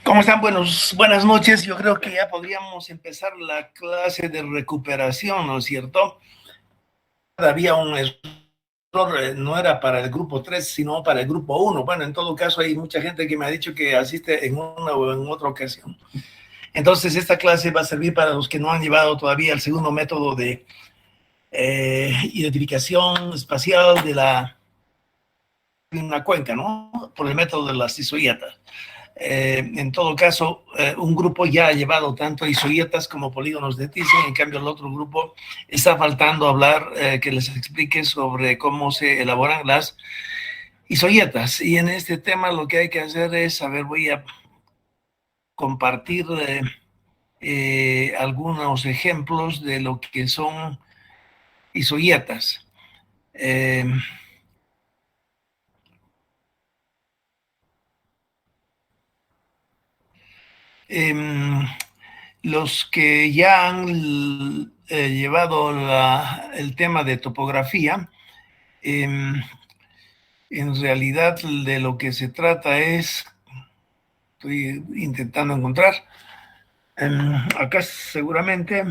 ¿Cómo están? Buenas noches. Yo creo que ya podríamos empezar la clase de recuperación, ¿no es cierto? Había un error, no era para el grupo 3, sino para el grupo 1. Bueno, en todo caso hay mucha gente que me ha dicho que asiste en una o en otra ocasión. Entonces esta clase va a servir para los que no han llevado todavía el segundo método de identificación espacial de una cuenca, ¿no? Por el método de las isoietas. En todo caso, un grupo ya ha llevado tanto isoietas como polígonos de Thyssen, en cambio el otro grupo está faltando hablar, que les explique sobre cómo se elaboran las isoietas. Y en este tema lo que hay que hacer es, voy a compartir algunos ejemplos de lo que son isoietas. Los que ya han llevado el tema de topografía, en realidad de lo que se trata es, estoy intentando encontrar, acá seguramente,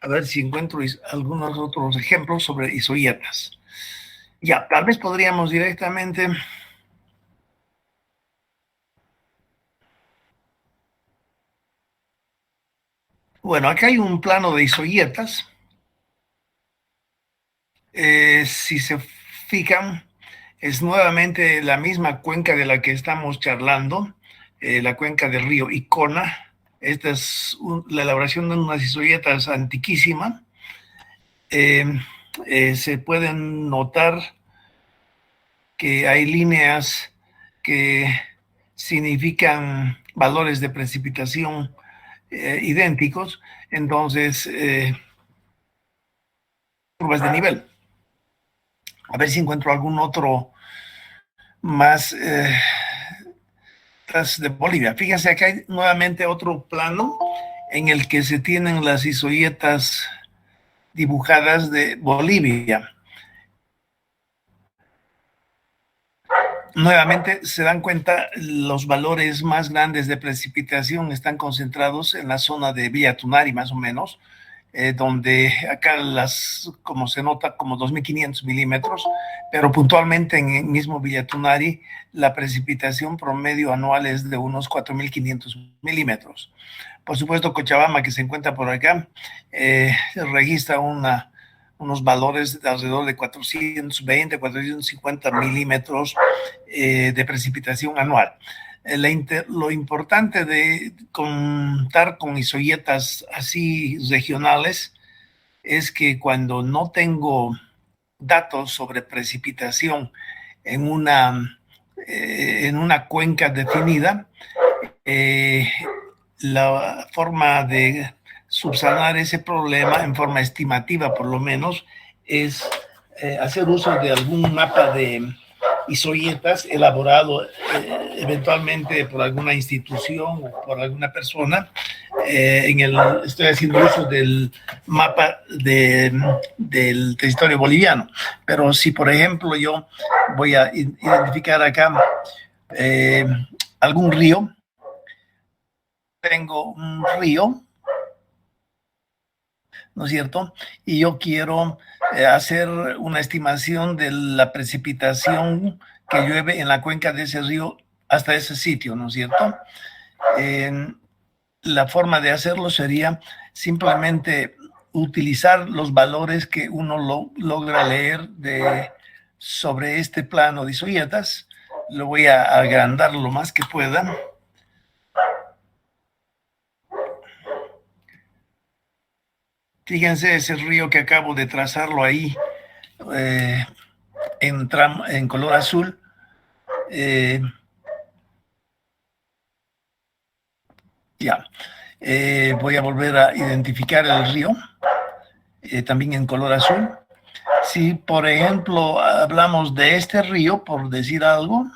a ver si encuentro algunos otros ejemplos sobre isoietas. Ya, tal vez podríamos directamente... Bueno, acá hay un plano de isoietas. Si se fijan, es nuevamente la misma cuenca de la que estamos charlando, la cuenca del río Icona. Esta es la elaboración de unas isoietas antiquísimas. Se pueden notar que hay líneas que significan valores de precipitación idénticos, entonces curvas de nivel. A ver si encuentro algún otro más de Bolivia. Fíjense, acá hay nuevamente otro plano en el que se tienen las isoietas dibujadas de Bolivia. Nuevamente se dan cuenta, los valores más grandes de precipitación están concentrados en la zona de Villa Tunari, más o menos, donde acá como se nota, como 2.500 milímetros, pero puntualmente en el mismo Villa Tunari la precipitación promedio anual es de unos 4.500 milímetros. Por supuesto, Cochabamba, que se encuentra por acá, registra unos valores de alrededor de 420, 450 milímetros de precipitación anual. Lo importante de contar con isoietas así regionales es que cuando no tengo datos sobre precipitación en una cuenca definida, la forma de subsanar ese problema en forma estimativa, por lo menos, es hacer uso de algún mapa de isoietas elaborado eventualmente por alguna institución o por alguna persona. Estoy haciendo uso del mapa del territorio boliviano, pero si por ejemplo yo voy a identificar acá algún río, tengo un río, ¿no es cierto? Y yo quiero hacer una estimación de la precipitación que llueve en la cuenca de ese río hasta ese sitio, ¿no es cierto? La forma de hacerlo sería simplemente utilizar los valores que uno logra leer sobre este plano de isoietas. Lo voy a agrandar lo más que pueda. Fíjense ese río que acabo de trazarlo ahí en color azul. Ya. Voy a volver a identificar el río, también en color azul. Si, por ejemplo, hablamos de este río, por decir algo,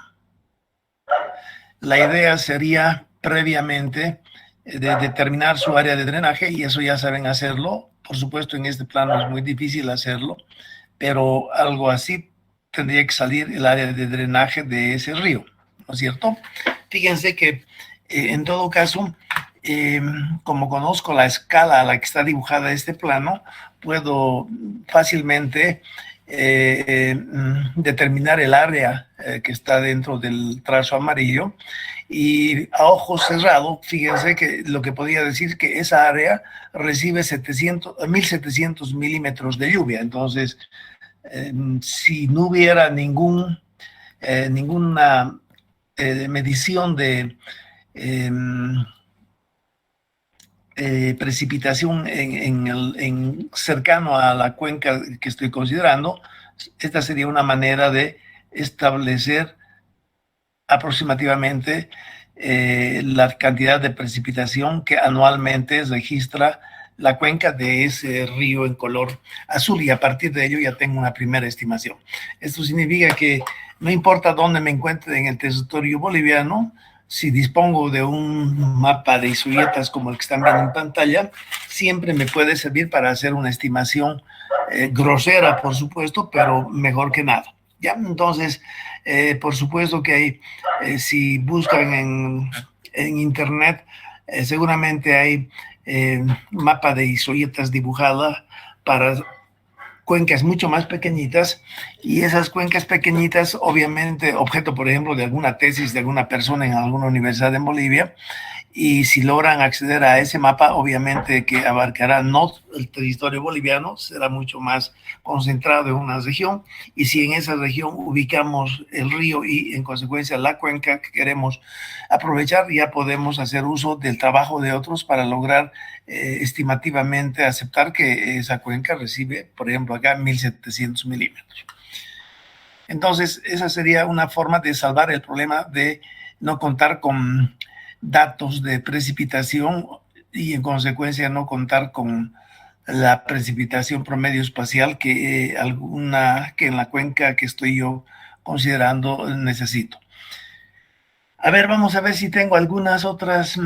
la idea sería previamente de determinar su área de drenaje, y eso ya saben hacerlo. Por supuesto, en este plano es muy difícil hacerlo, pero algo así tendría que salir el área de drenaje de ese río, ¿no es cierto? Fíjense que En todo caso, como conozco la escala a la que está dibujada este plano, puedo fácilmente determinar el área que está dentro del trazo amarillo, y a ojo cerrado, fíjense que lo que podría decir que esa área recibe 1700 milímetros de lluvia. Entonces, si no hubiera ninguna medición de eh, precipitación cercano a la cuenca que estoy considerando, esta sería una manera de establecer aproximadamente la cantidad de precipitación que anualmente registra la cuenca de ese río en color azul, y a partir de ello ya tengo una primera estimación. Esto significa que no importa dónde me encuentre en el territorio boliviano, si dispongo de un mapa de isoietas como el que están viendo en pantalla, siempre me puede servir para hacer una estimación grosera, por supuesto, pero mejor que nada. ¿Ya? Entonces, por supuesto que hay, si buscan en internet, seguramente hay mapa de isoietas dibujada para cuencas mucho más pequeñitas, y esas cuencas pequeñitas, obviamente, objeto, por ejemplo, de alguna tesis de alguna persona en alguna universidad en Bolivia, y si logran acceder a ese mapa, obviamente que abarcará no el territorio boliviano, será mucho más concentrado en una región, y si en esa región ubicamos el río y en consecuencia la cuenca que queremos aprovechar, ya podemos hacer uso del trabajo de otros para lograr estimativamente aceptar que esa cuenca recibe, por ejemplo, acá 1700 milímetros. Entonces, esa sería una forma de salvar el problema de no contar con datos de precipitación y en consecuencia no contar con la precipitación promedio espacial que en la cuenca que estoy yo considerando necesito. A ver, vamos a ver si tengo algunas otras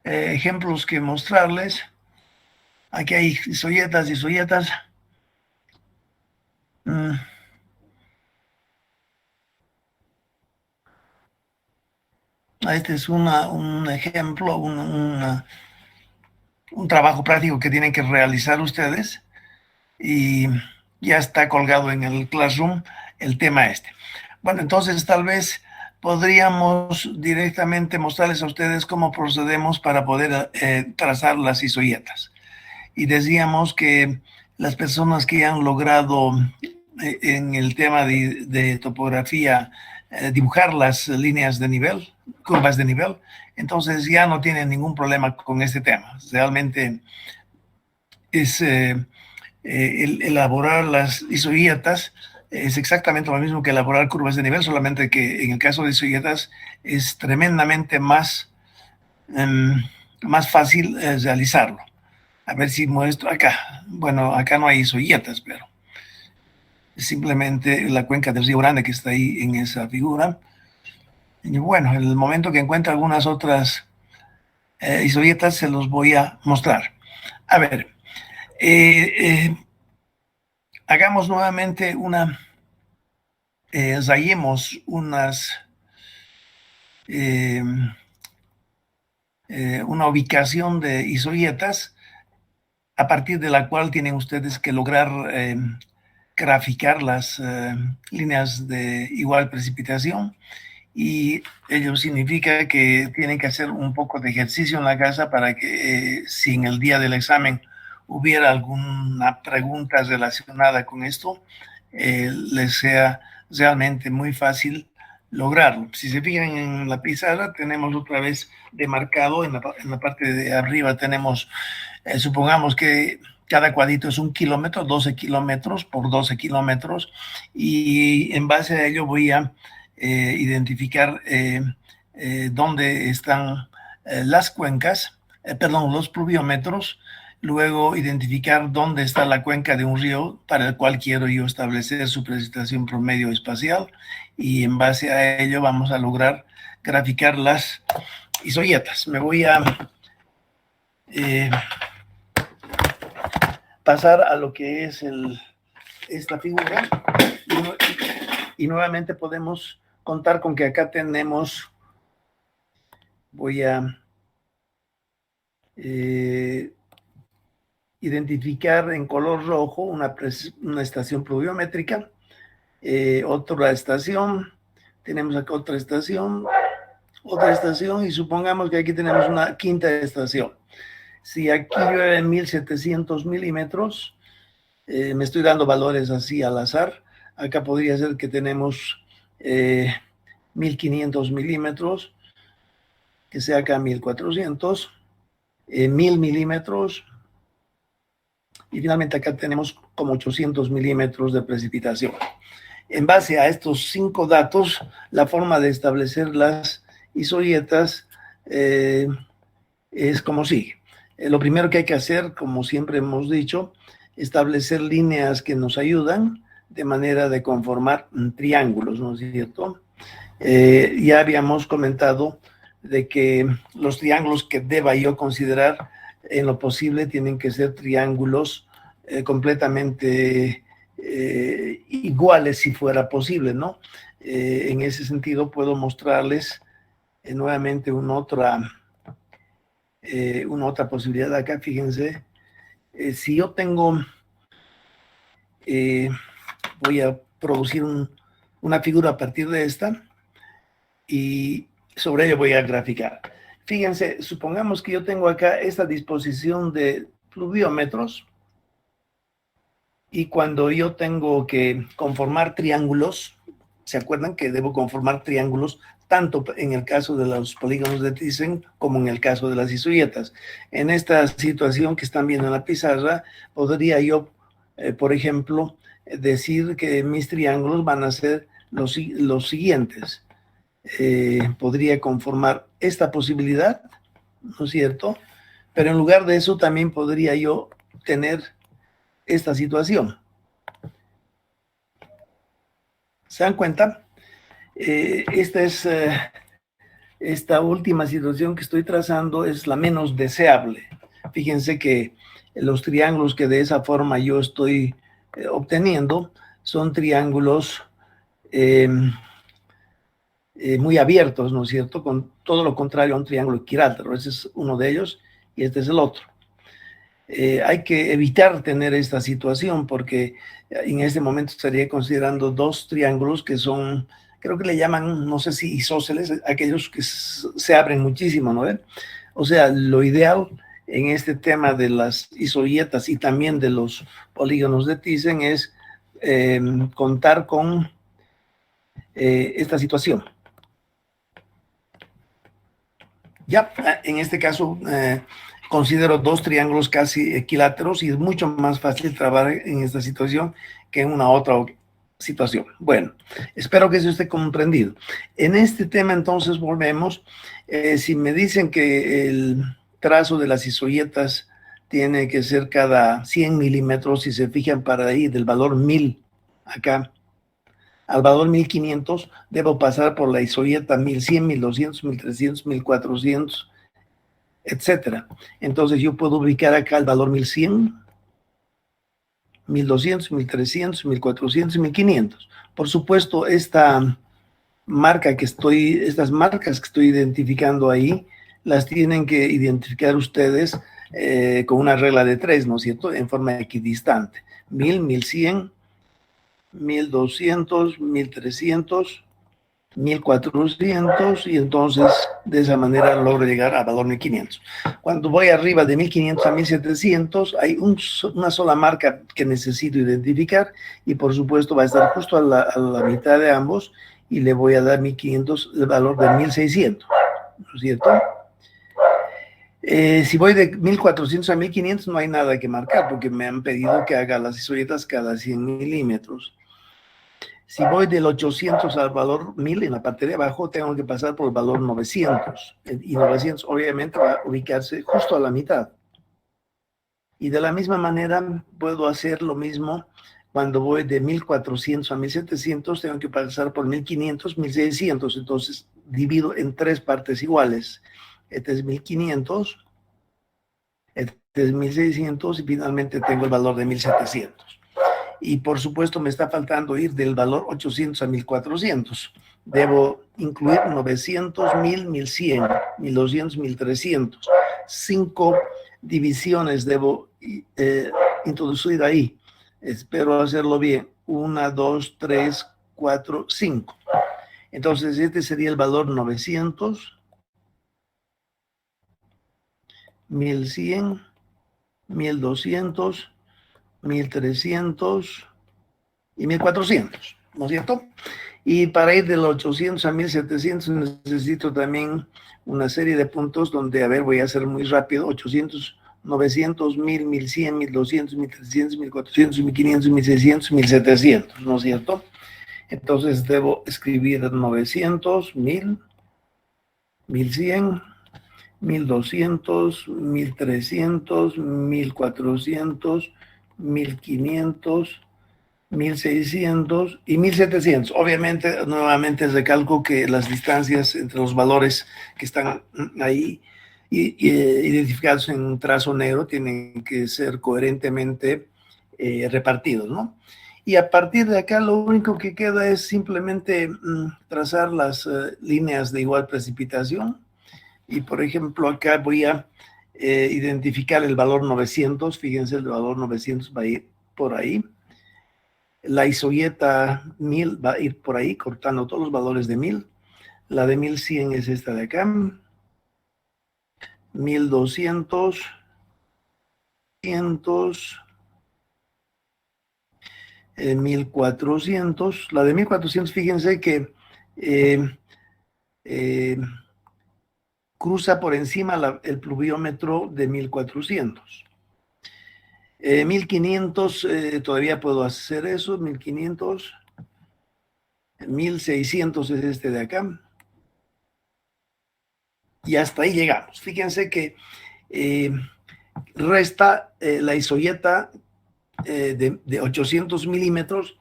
ejemplos que mostrarles. Aquí hay isoietas. Este es un ejemplo, un trabajo práctico que tienen que realizar ustedes, y ya está colgado en el Classroom el tema este. Bueno, entonces tal vez podríamos directamente mostrarles a ustedes cómo procedemos para poder trazar las isoietas. Y decíamos que las personas que han logrado en el tema de topografía dibujar las líneas de nivel, curvas de nivel, entonces ya no tienen ningún problema con este tema. Realmente es elaborar las isoietas es exactamente lo mismo que elaborar curvas de nivel, solamente que en el caso de isoietas es tremendamente más fácil realizarlo. A ver si muestro acá. Bueno, acá no hay isoietas, pero es simplemente la cuenca del Río Grande que está ahí en esa figura. Y bueno, en el momento que encuentre algunas otras isoietas, se los voy a mostrar. A ver, hagamos nuevamente rayemos una ubicación de isoietas a partir de la cual tienen ustedes que lograr graficar las líneas de igual precipitación, y ello significa que tienen que hacer un poco de ejercicio en la casa para que si en el día del examen hubiera alguna pregunta relacionada con esto, les sea realmente muy fácil lograrlo. Si se fijan en la pizarra, tenemos otra vez demarcado en la parte de arriba, tenemos, supongamos que cada cuadrito es 1 kilómetro, 12 kilómetros por 12 kilómetros, y en base a ello voy a identificar dónde están las cuencas, los pluviómetros, luego identificar dónde está la cuenca de un río para el cual quiero yo establecer su precipitación promedio espacial, y en base a ello vamos a lograr graficar las isoietas. Me voy a pasar a lo que es esta figura, y nuevamente podemos contar con que acá tenemos, voy a identificar en color rojo una estación pluviométrica, otra estación, tenemos acá otra estación, y supongamos que aquí tenemos una quinta estación. Si aquí llueve 1700 milímetros, me estoy dando valores así al azar, acá podría ser que tenemos 1500 milímetros, que sea acá 1400, 1000 milímetros, y finalmente acá tenemos como 800 milímetros de precipitación. En base a estos 5 datos, la forma de establecer las isoietas es como sigue. Lo primero que hay que hacer, como siempre hemos dicho, establecer líneas que nos ayudan de manera de conformar triángulos, ¿no es cierto? Ya habíamos comentado de que los triángulos que deba yo considerar en lo posible tienen que ser triángulos completamente iguales si fuera posible, ¿no? En ese sentido puedo mostrarles nuevamente una otra posibilidad acá. Fíjense, si yo tengo, voy a producir una figura a partir de esta y sobre ello voy a graficar. Fíjense, supongamos que yo tengo acá esta disposición de pluviómetros y cuando yo tengo que conformar triángulos, ¿se acuerdan que debo conformar triángulos tanto en el caso de los polígonos de Thyssen como en el caso de las isoietas? En esta situación que están viendo en la pizarra, podría yo, por ejemplo, decir que mis triángulos van a ser los siguientes. Podría conformar esta posibilidad, ¿no es cierto? Pero en lugar de eso también podría yo tener esta situación. ¿Se dan cuenta? Esta última situación que estoy trazando es la menos deseable. Fíjense que los triángulos que de esa forma yo estoy obteniendo son triángulos muy abiertos, ¿no es cierto? Con todo lo contrario a un triángulo equilátero. Ese es uno de ellos y este es el otro. Hay que evitar tener esta situación porque en este momento estaría considerando dos triángulos que son, creo que le llaman, no sé si isósceles, aquellos que se abren muchísimo, ¿no ven? O sea, lo ideal en este tema de las isoietas y también de los polígonos de Thyssen es contar con esta situación. Ya, en este caso considero dos triángulos casi equiláteros y es mucho más fácil trabajar en esta situación que en una otra situación. Bueno, espero que eso esté comprendido. En este tema entonces volvemos. Si me dicen que el trazo de las isoietas tiene que ser cada 100 milímetros, si se fijan para ahí del valor 1000 acá, al valor 1500, debo pasar por la isoieta 1100, 1200, 1300, 1400, etcétera. Entonces yo puedo ubicar acá el valor 1100, 1200, 1300, 1400 y 1500. Por supuesto, estas marcas que estoy identificando ahí, las tienen que identificar ustedes con una regla de 3, ¿no es cierto? En forma equidistante. 1000, 1100, 1200, 1300, 1400 y entonces de esa manera logro llegar a valor 1500. Cuando voy arriba de 1500 a 1700 hay una sola marca que necesito identificar y por supuesto va a estar justo a la mitad de ambos y le voy a dar 1500 el valor de 1600, ¿no es cierto? Si voy de 1400 a 1500 no hay nada que marcar porque me han pedido que haga las isoietas cada 100 milímetros. Si voy del 800 al valor 1000 en la parte de abajo, tengo que pasar por el valor 900. Y 900 obviamente va a ubicarse justo a la mitad. Y de la misma manera puedo hacer lo mismo cuando voy de 1400 a 1700, tengo que pasar por 1500, 1600. Entonces divido en 3 partes iguales. Este es 1500, este es 1600 y finalmente tengo el valor de 1700. y por supuesto me está faltando ir del valor 800 a 1400. Debo incluir 900, 1000, 1100, 1200, 1300. 5 divisiones debo introducir ahí. Espero hacerlo bien. 1, 2, 3, 4, 5. Entonces este sería el valor 900, 1100, 1200, 1300 y 1400, ¿no es cierto? Y para ir de los 800 a 1700 necesito también una serie de puntos donde, a ver, voy a hacer muy rápido: 800, 900, 1000, 1100, 1200, 1300, 1400, 1500, 1600, 1700, ¿no es cierto? Entonces debo escribir 900, 1000, 1100, 1200, 1300, 1400, 1500, 1600 y 1700. Obviamente, nuevamente recalco que las distancias entre los valores que están ahí identificados en un trazo negro tienen que ser coherentemente repartidos, ¿no? Y a partir de acá lo único que queda es simplemente trazar las líneas de igual precipitación. Y por ejemplo acá voy a identificar el valor 900. Fíjense, el valor 900 va a ir por ahí. La isohieta 1000 va a ir por ahí, cortando todos los valores de 1000. La de 1100 es esta de acá. 1200, 1400. La de 1400, fíjense que cruza por encima el pluviómetro de 1400. 1500, todavía puedo hacer eso. 1500, 1600 es este de acá. Y hasta ahí llegamos. Fíjense que resta la isohieta de 800 milímetros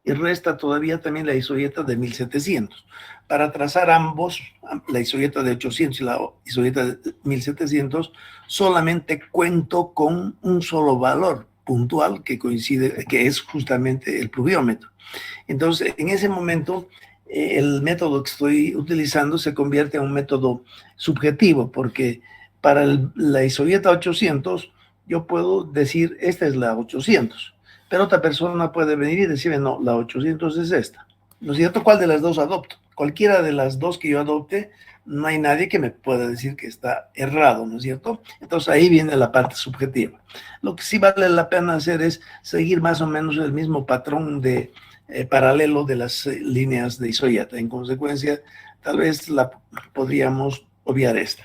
y resta todavía también la isohieta de 1700. Para trazar ambos, la isohieta de 800 y la isohieta de 1700, solamente cuento con un solo valor puntual que coincide, que es justamente el pluviómetro. Entonces, en ese momento, el método que estoy utilizando se convierte en un método subjetivo, porque para la isohieta 800, yo puedo decir, esta es la 800, pero otra persona puede venir y decirme, no, la 800 es esta. ¿No es cierto? ¿Cuál de las dos adopto? Cualquiera de las dos que yo adopte, no hay nadie que me pueda decir que está errado, ¿no es cierto? Entonces ahí viene la parte subjetiva. Lo que sí vale la pena hacer es seguir más o menos el mismo patrón de paralelo de las líneas de isohieta. En consecuencia, tal vez podríamos obviar esta.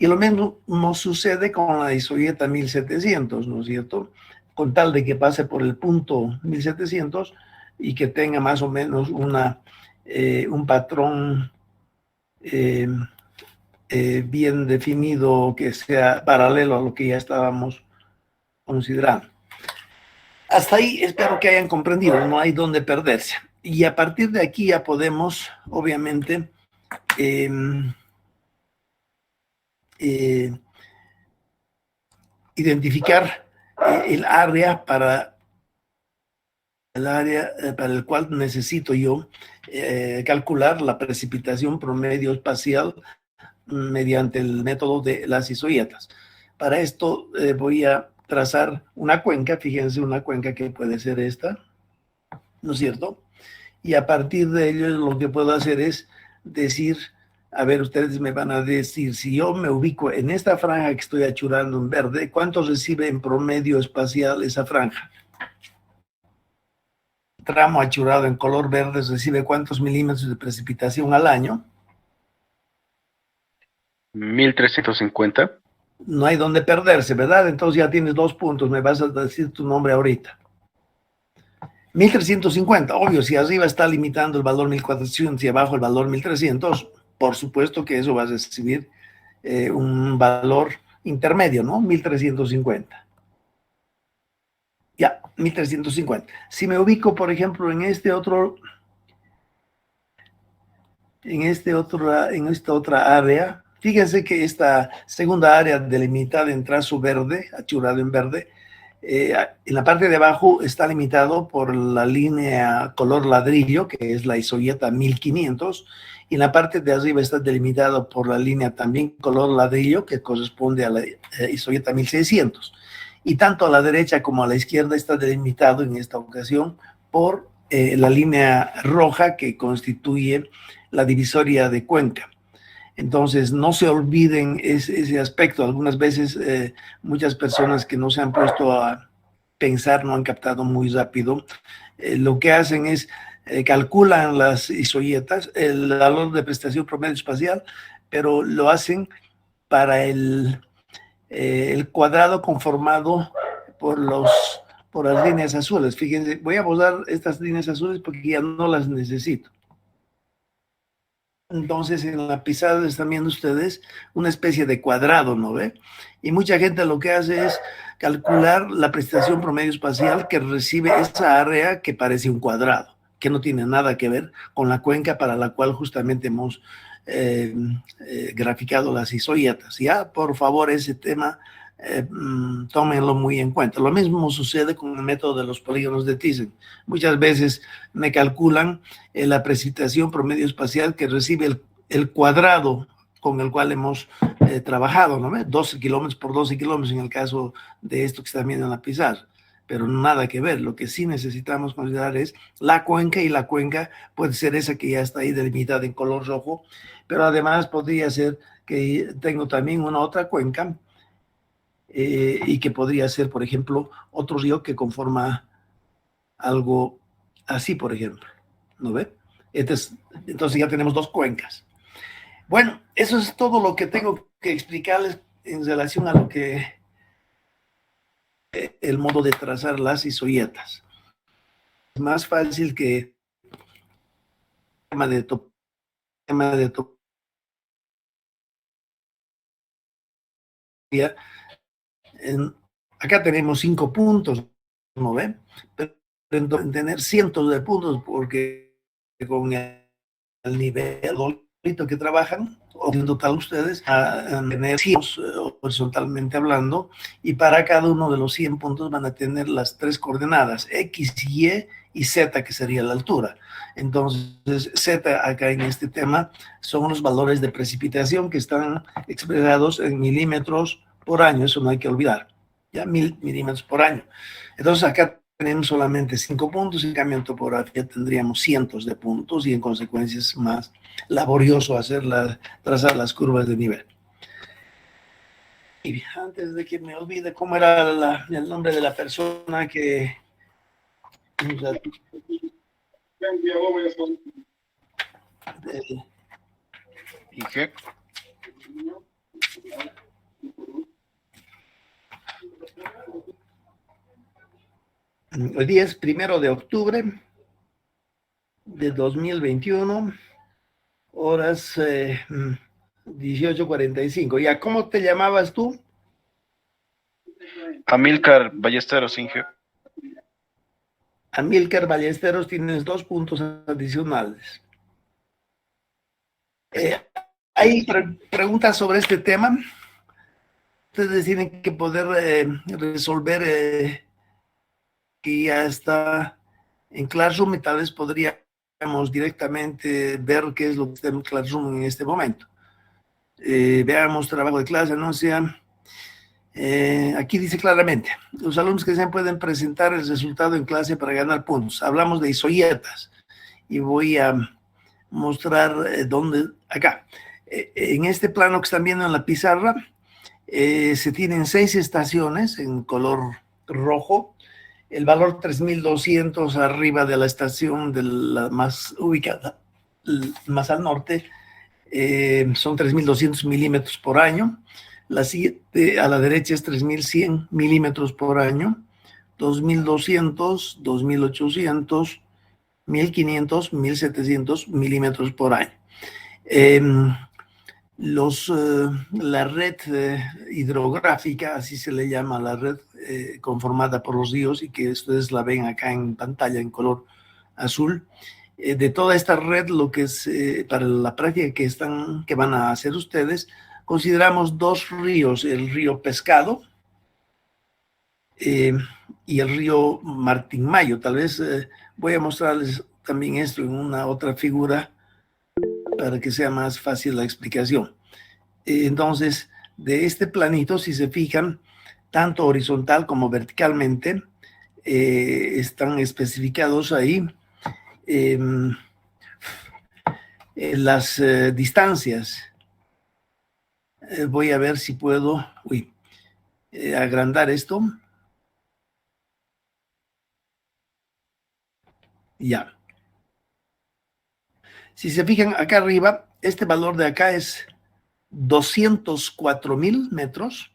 Y lo mismo sucede con la isohieta 1700, ¿no es cierto? Con tal de que pase por el punto 1700 y que tenga más o menos un patrón bien definido, que sea paralelo a lo que ya estábamos considerando. Hasta ahí espero que hayan comprendido, no hay dónde perderse. Y a partir de aquí ya podemos, obviamente, identificar el área para el cual necesito yo calcular la precipitación promedio espacial mediante el método de las isohietas. Para esto voy a trazar una cuenca, fíjense, una cuenca que puede ser esta, ¿no es cierto? Y a partir de ello lo que puedo hacer es decir, a ver, ustedes me van a decir, si yo me ubico en esta franja que estoy achurando en verde, ¿cuánto recibe en promedio espacial esa franja? Tramo achurado en color verde recibe ¿cuántos milímetros de precipitación al año? 1350. No hay donde perderse, ¿verdad? Entonces ya tienes 2 puntos, me vas a decir tu nombre ahorita. 1350, obvio, si arriba está limitando el valor 1400 y abajo el valor 1300, por supuesto que eso va a recibir un valor intermedio, ¿no? 1350. Ya, 1350. Si me ubico, por ejemplo, en esta otra área, fíjense que esta segunda área delimitada en trazo verde, achurado en verde, En la parte de abajo está limitado por la línea color ladrillo, que es la isoyeta 1500, y en la parte de arriba está delimitado por la línea también color ladrillo, que corresponde a la isoyeta 1600. Y tanto a la derecha como a la izquierda está delimitado en esta ocasión por la línea roja que constituye la divisoria de Cuenca. Entonces, no se olviden ese aspecto. Algunas veces muchas personas que no se han puesto a pensar, no han captado muy rápido. Lo que hacen es calculan las isoyetas, el valor de prestación promedio espacial, pero lo hacen para el cuadrado conformado por las líneas azules. Fíjense, voy a borrar estas líneas azules porque ya no las necesito. Entonces, en la pizarra están viendo ustedes una especie de cuadrado, ¿no ve? Y mucha gente lo que hace es calcular la prestación promedio espacial que recibe esa área que parece un cuadrado, que no tiene nada que ver con la cuenca para la cual justamente hemos graficado las isoyetas. Ya, por favor, ese tema tómenlo muy en cuenta. Lo mismo sucede con el método de los polígonos de Thyssen. Muchas veces me calculan la precipitación promedio espacial que recibe el cuadrado con el cual hemos trabajado, ¿no? 12 kilómetros por 12 kilómetros en el caso de esto que están viendo en la pizarra, pero nada que ver. Lo que sí necesitamos considerar es la cuenca, y la cuenca puede ser esa que ya está ahí delimitada en color rojo, pero además podría ser que tengo también una otra cuenca y que podría ser, por ejemplo, otro río que conforma algo así, por ejemplo, ¿no ve? Entonces ya tenemos dos cuencas. Bueno, eso es todo lo que tengo que explicarles en relación a lo que el modo de trazar las isoyetas. Es más fácil que tema de topografía. Acá tenemos 5 puntos, ¿no ven? Pero tener cientos de puntos, porque con el nivel que trabajan, o en total ustedes, a tener 100 horizontalmente hablando, y para cada uno de los 100 puntos van a tener las 3 coordenadas, X, y Z, que sería la altura. Entonces, Z acá en este tema son los valores de precipitación que están expresados en milímetros por año, eso no hay que olvidar, ya 1000 milímetros por año. Entonces acá tenemos solamente 5 puntos, en cambio en topografía tendríamos cientos de puntos y en consecuencia es más laborioso trazar las curvas de nivel. Y antes de que me olvide, ¿cómo era el nombre de la persona que... Inge. Hoy día es 1 de octubre de 2021, horas 18:45. ¿Ya cómo te llamabas tú? Amílcar Ballesteros, Inge. Amílcar Ballesteros, tienes 2 puntos adicionales. ¿Hay preguntas sobre este tema? Ustedes tienen que poder resolver que ya está en Classroom, y tal vez podríamos directamente ver qué es lo que está en Classroom en este momento. Veamos trabajo de clase, anuncia. Aquí dice claramente, los alumnos que desean pueden presentar el resultado en clase para ganar puntos. Hablamos de isoyetas y voy a mostrar dónde, acá. En este plano que están viendo en la pizarra, se tienen 6 estaciones en color rojo. El valor 3200 arriba de la estación de la más ubicada, más al norte, son 3200 milímetros por año. La siguiente a la derecha es 3100 milímetros por año, 2200, 2800, 1500, 1700 milímetros por año. La red hidrográfica, así se le llama la red conformada por los ríos, y que ustedes la ven acá en pantalla en color azul. De toda esta red, lo que es para la práctica que van a hacer ustedes, consideramos 2 ríos: el río Pescado, y el río Martín Mayo. Tal vez voy a mostrarles también esto en una otra figura para que sea más fácil la explicación. Entonces, de este planito, si se fijan, tanto horizontal como verticalmente, están especificados ahí las distancias. Voy a ver si puedo agrandar esto. Ya. Si se fijan acá arriba, este valor de acá es 204,000 metros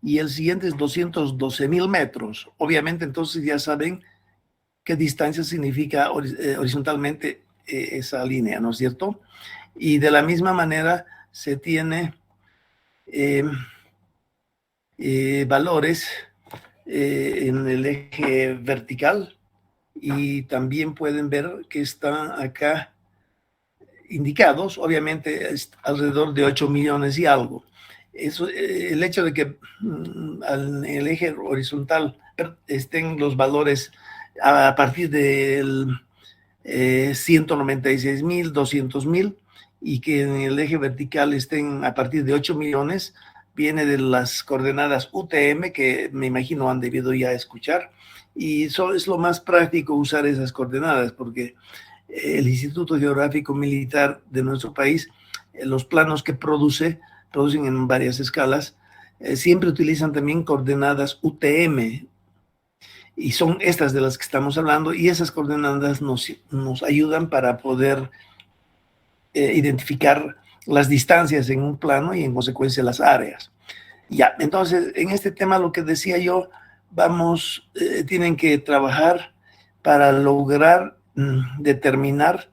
y el siguiente es 212,000 metros. Obviamente, entonces ya saben qué distancia significa horizontalmente esa línea, ¿no es cierto? Y de la misma manera se tiene valores en el eje vertical y también pueden ver que está acá indicados, obviamente es alrededor de 8 millones y algo. Eso, el hecho de que en el eje horizontal estén los valores a partir del 196,000, 200,000 y que en el eje vertical estén a partir de 8 millones, viene de las coordenadas UTM que me imagino han debido ya escuchar y eso es lo más práctico usar esas coordenadas porque el Instituto Geográfico Militar de nuestro país, los planos que producen en varias escalas, siempre utilizan también coordenadas UTM, y son estas de las que estamos hablando, y esas coordenadas nos ayudan para poder identificar las distancias en un plano y en consecuencia las áreas. Ya, entonces, en este tema lo que decía yo, tienen que trabajar para lograr determinar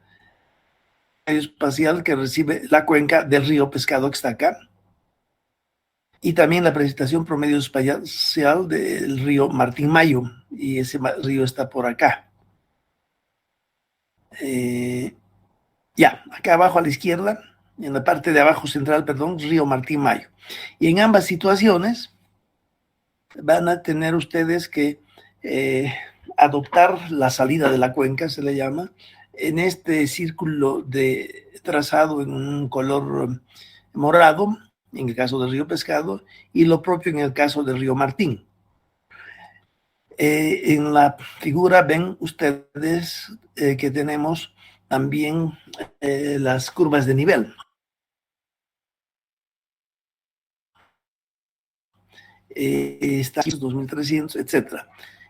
espacial que recibe la cuenca del río Pescado que está acá y también la precipitación promedio espacial del río Martín Mayo y ese río está por acá. Ya, acá abajo a la izquierda, en la parte de abajo central, perdón, río Martín Mayo. Y en ambas situaciones van a tener ustedes que adoptar la salida de la cuenca, se le llama, en este círculo de trazado en un color morado, en el caso del río Pescado, y lo propio en el caso del río Martín. En la figura ven ustedes que tenemos también las curvas de nivel. Está 2.300, etcétera.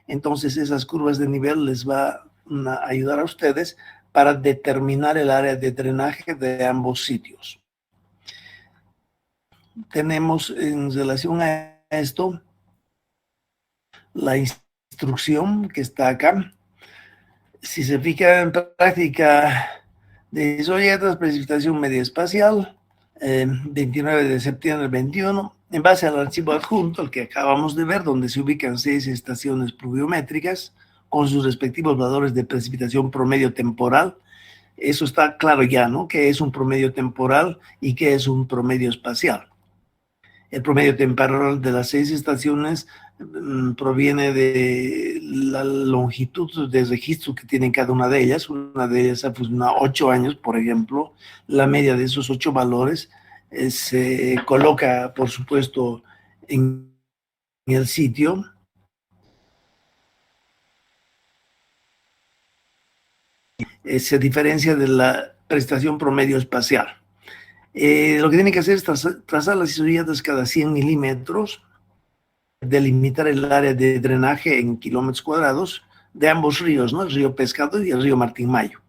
Entonces, esas curvas de nivel les van a ayudar a ustedes para determinar el área de drenaje de ambos sitios. Tenemos en relación a esto la instrucción que está acá. Si se fija en práctica de Isoyetas, precipitación media espacial, 29 de septiembre del 21, en base al archivo adjunto, el que acabamos de ver, donde se ubican 6 estaciones pluviométricas con sus respectivos valores de precipitación promedio temporal. Eso está claro ya, ¿no? ¿Qué es un promedio temporal y qué es un promedio espacial? El promedio temporal de las 6 estaciones proviene de la longitud de registro que tienen cada una de ellas. Una de ellas ha funcionado 8 años, por ejemplo. La media de esos 8 valores se coloca, por supuesto, en el sitio. Se diferencia de la prestación promedio espacial. Lo que tiene que hacer es trazar las isoyetas cada 100 milímetros, delimitar el área de drenaje en kilómetros cuadrados de ambos ríos, ¿no? El río Pescado y el río Martín Mayo,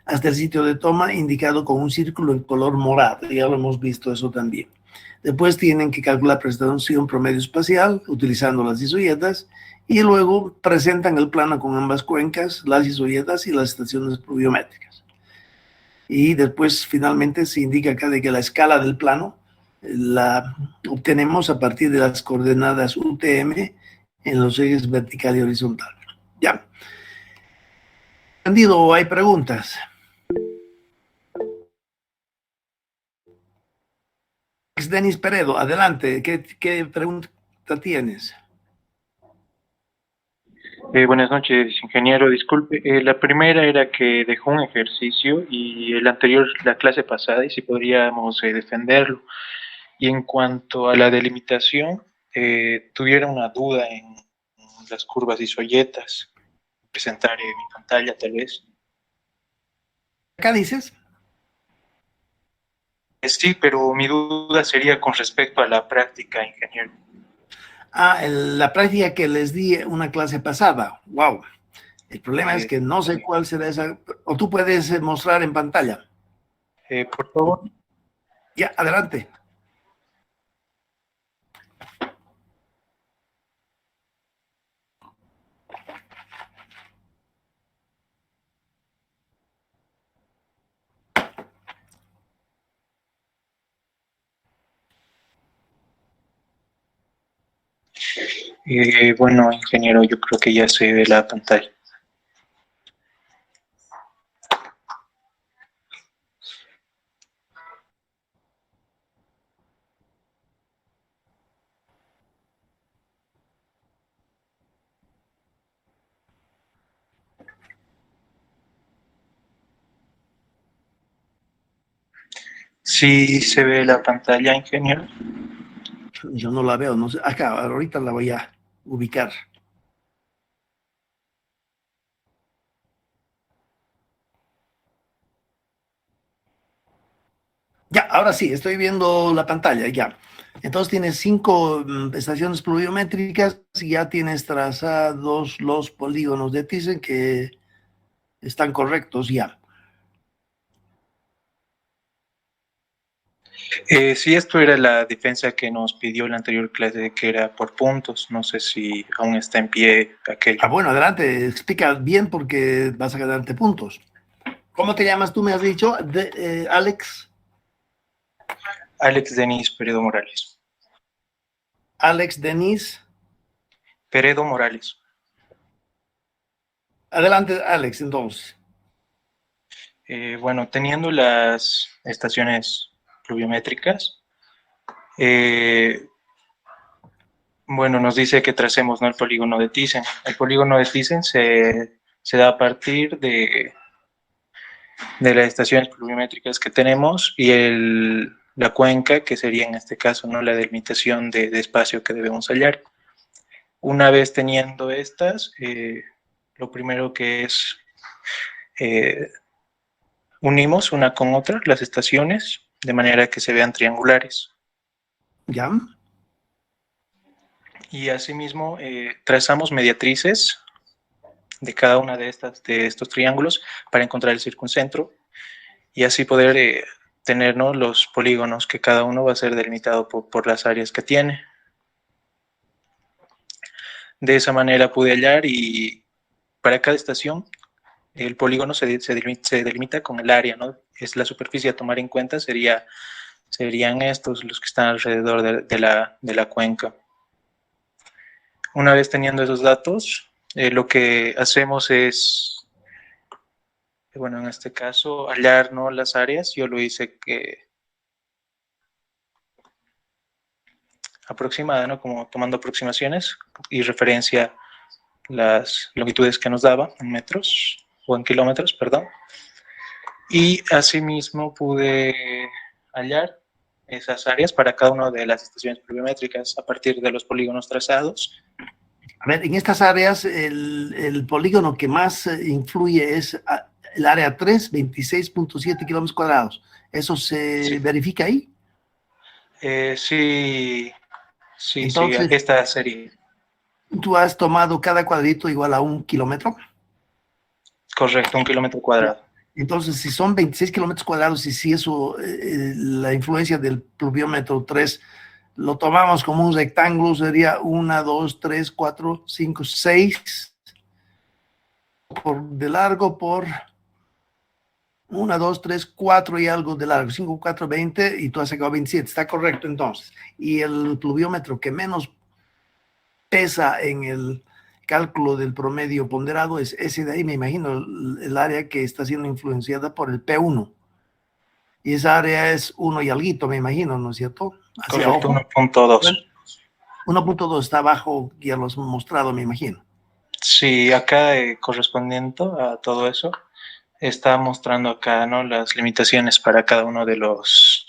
hasta el sitio de toma indicado con un círculo en color morado, ya lo hemos visto eso también. Después tienen que calcular prestación promedio espacial utilizando las isoyetas y luego presentan el plano con ambas cuencas, las isoyetas y las estaciones pluviométricas. Y después finalmente se indica acá de que la escala del plano la obtenemos a partir de las coordenadas UTM en los ejes vertical y horizontal. ¿Ya? ¿Entendido o hay preguntas? Denis Peredo, adelante. ¿Qué pregunta tienes? Buenas noches, ingeniero. Disculpe, la primera era que dejó un ejercicio y el anterior, la clase pasada, y si podríamos defenderlo. Y en cuanto a la delimitación, tuviera una duda en las curvas isoyetas. Presentar mi pantalla, tal vez. Acá dices. Sí, pero mi duda sería con respecto a la práctica, ingeniero. La práctica que les di una clase pasada. Wow. El problema es que no sé cuál será esa. O tú puedes mostrar en pantalla. Por favor. Ya, adelante. Bueno, ingeniero, yo creo que ya se ve la pantalla. Sí se ve la pantalla, ingeniero. Yo no la veo, no sé. Acá, ahorita la voy a ubicar. Ya, ahora sí, estoy viendo la pantalla, ya. Entonces tienes 5 estaciones pluviométricas y ya tienes trazados los polígonos de Thyssen que están correctos ya. Sí, esto era la defensa que nos pidió la anterior clase, que era por puntos. No sé si aún está en pie aquello. Bueno, adelante, explica bien porque vas a ganarte puntos. ¿Cómo te llamas tú, me has dicho? Alex. Alex Denis Peredo Morales. Alex Denis. Peredo Morales. Adelante, Alex, entonces. Bueno, teniendo las estaciones pluviométricas, bueno, nos dice que tracemos, ¿no?, el polígono de Thyssen. El polígono de Thyssen se da a partir de las estaciones pluviométricas que tenemos y la cuenca, que sería en este caso, ¿no?, la delimitación de espacio que debemos hallar. Una vez teniendo estas, lo primero que es unimos una con otra las estaciones de manera que se vean triangulares. ¿Ya? Y asimismo trazamos mediatrices de cada una de estos triángulos para encontrar el circuncentro y así poder tener, ¿no?, los polígonos, que cada uno va a ser delimitado por las áreas que tiene. De esa manera pude hallar, y para cada estación el polígono se delimita con el área, ¿no? Es la superficie a tomar en cuenta, serían estos los que están alrededor de la cuenca. Una vez teniendo esos datos, lo que hacemos es, bueno, en este caso, hallar, ¿no?, las áreas. Yo lo hice aproximada, ¿no?, como tomando aproximaciones y referencia las longitudes que nos daba en metros o en kilómetros, perdón. Y asimismo pude hallar esas áreas para cada una de las estaciones pluviométricas a partir de los polígonos trazados. A ver, en estas áreas el polígono que más influye es el área 3, 26.7 kilómetros cuadrados. ¿Eso se verifica ahí? Sí, Entonces, esta serie. ¿tú has tomado cada cuadrito igual a 1 kilómetro? Correcto, 1 kilómetro cuadrado. Entonces, si son 26 kilómetros cuadrados y si eso, la influencia del pluviómetro 3, lo tomamos como un rectángulo, sería 1, 2, 3, 4, 5, 6 de largo por 1, 2, 3, 4 y algo de largo, 5, 4, 20 y tú has sacado 27, está correcto entonces. Y el pluviómetro que menos pesa en el cálculo del promedio ponderado es ese de ahí, me imagino, el área que está siendo influenciada por el P1. Y esa área es 1 y alguito, me imagino, ¿no es cierto? Hacia correcto, 1.2. 1.2 está abajo, ya lo has mostrado, me imagino. Sí, acá correspondiendo a todo eso, está mostrando acá, ¿no?, las limitaciones para cada uno de las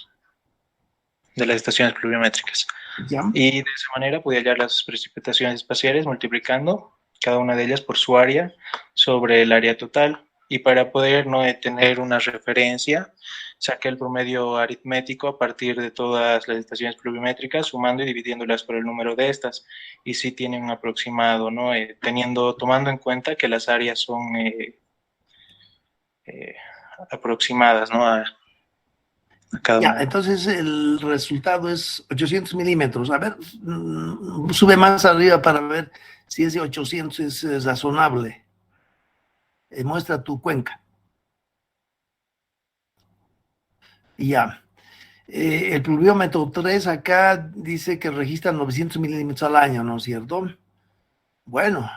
estaciones pluviométricas. ¿Ya? Y de esa manera pude hallar las precipitaciones espaciales multiplicando cada una de ellas por su área sobre el área total. Y para poder no tener una referencia, saqué el promedio aritmético a partir de todas las estaciones pluviométricas, sumando y dividiéndolas por el número de estas. Y sí tiene un aproximado, ¿no? Tomando en cuenta que las áreas son eh, aproximadas, ¿no?, a cada Ya, una. entonces el resultado es 800 milímetros. A ver, sube más arriba para ver si ese 800 es razonable. Muestra tu cuenca. Y ya. El pluviómetro 3 acá dice que registra 900 milímetros al año, ¿no es cierto? Bueno,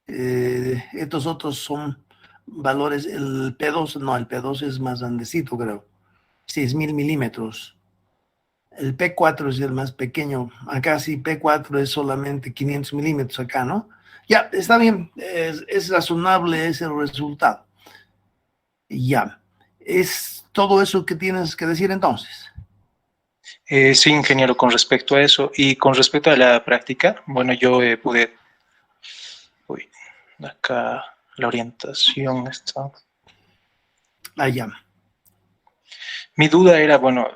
estos otros son valores, el P2, no, el P2 es más grandecito, creo, 6.000 milímetros. El P4 es el más pequeño, acá sí, P4 es solamente 500 milímetros acá, ¿no? Ya, está bien, es razonable ese resultado. Ya, es todo eso que tienes que decir entonces. Sí, ingeniero, con respecto a eso y con respecto a la práctica, bueno, yo pude, uy, acá la orientación está. Allá. Mi duda era, bueno,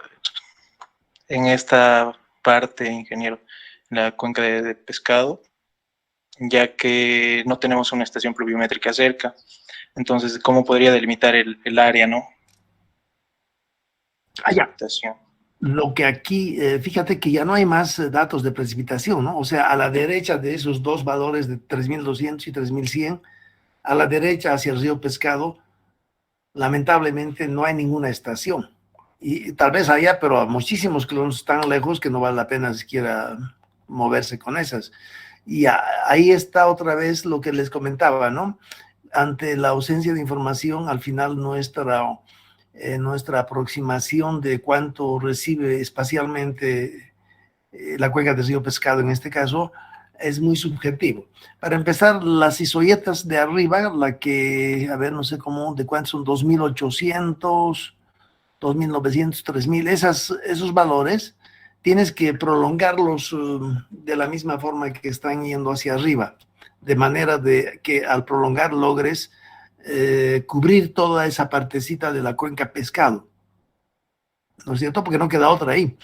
en esta parte, ingeniero, en la cuenca de pescado, ya que no tenemos una estación pluviométrica cerca, entonces, ¿cómo podría delimitar el área, no? Allá. Precipitación. Lo que aquí, fíjate que ya no hay más datos de precipitación, ¿no? O sea, a la derecha de esos dos valores de 3.200 y 3.100, a la derecha hacia el río Pescado, lamentablemente no hay ninguna estación. Y tal vez haya, pero a muchísimos kilómetros tan lejos que no vale la pena siquiera moverse con esas. Y ahí está otra vez lo que les comentaba, ¿no? Ante la ausencia de información, al final nuestra aproximación de cuánto recibe espacialmente la cuenca del río Pescado en este caso, es muy subjetivo. Para empezar, las isoyetas de arriba, la que, a ver, no sé cómo, de cuántos son, 2.800, 2.900, 3.000, esos valores, tienes que prolongarlos de la misma forma que están yendo hacia arriba, de manera de que al prolongar logres cubrir toda esa partecita de la cuenca Pescado, ¿no es cierto? Porque no queda otra ahí.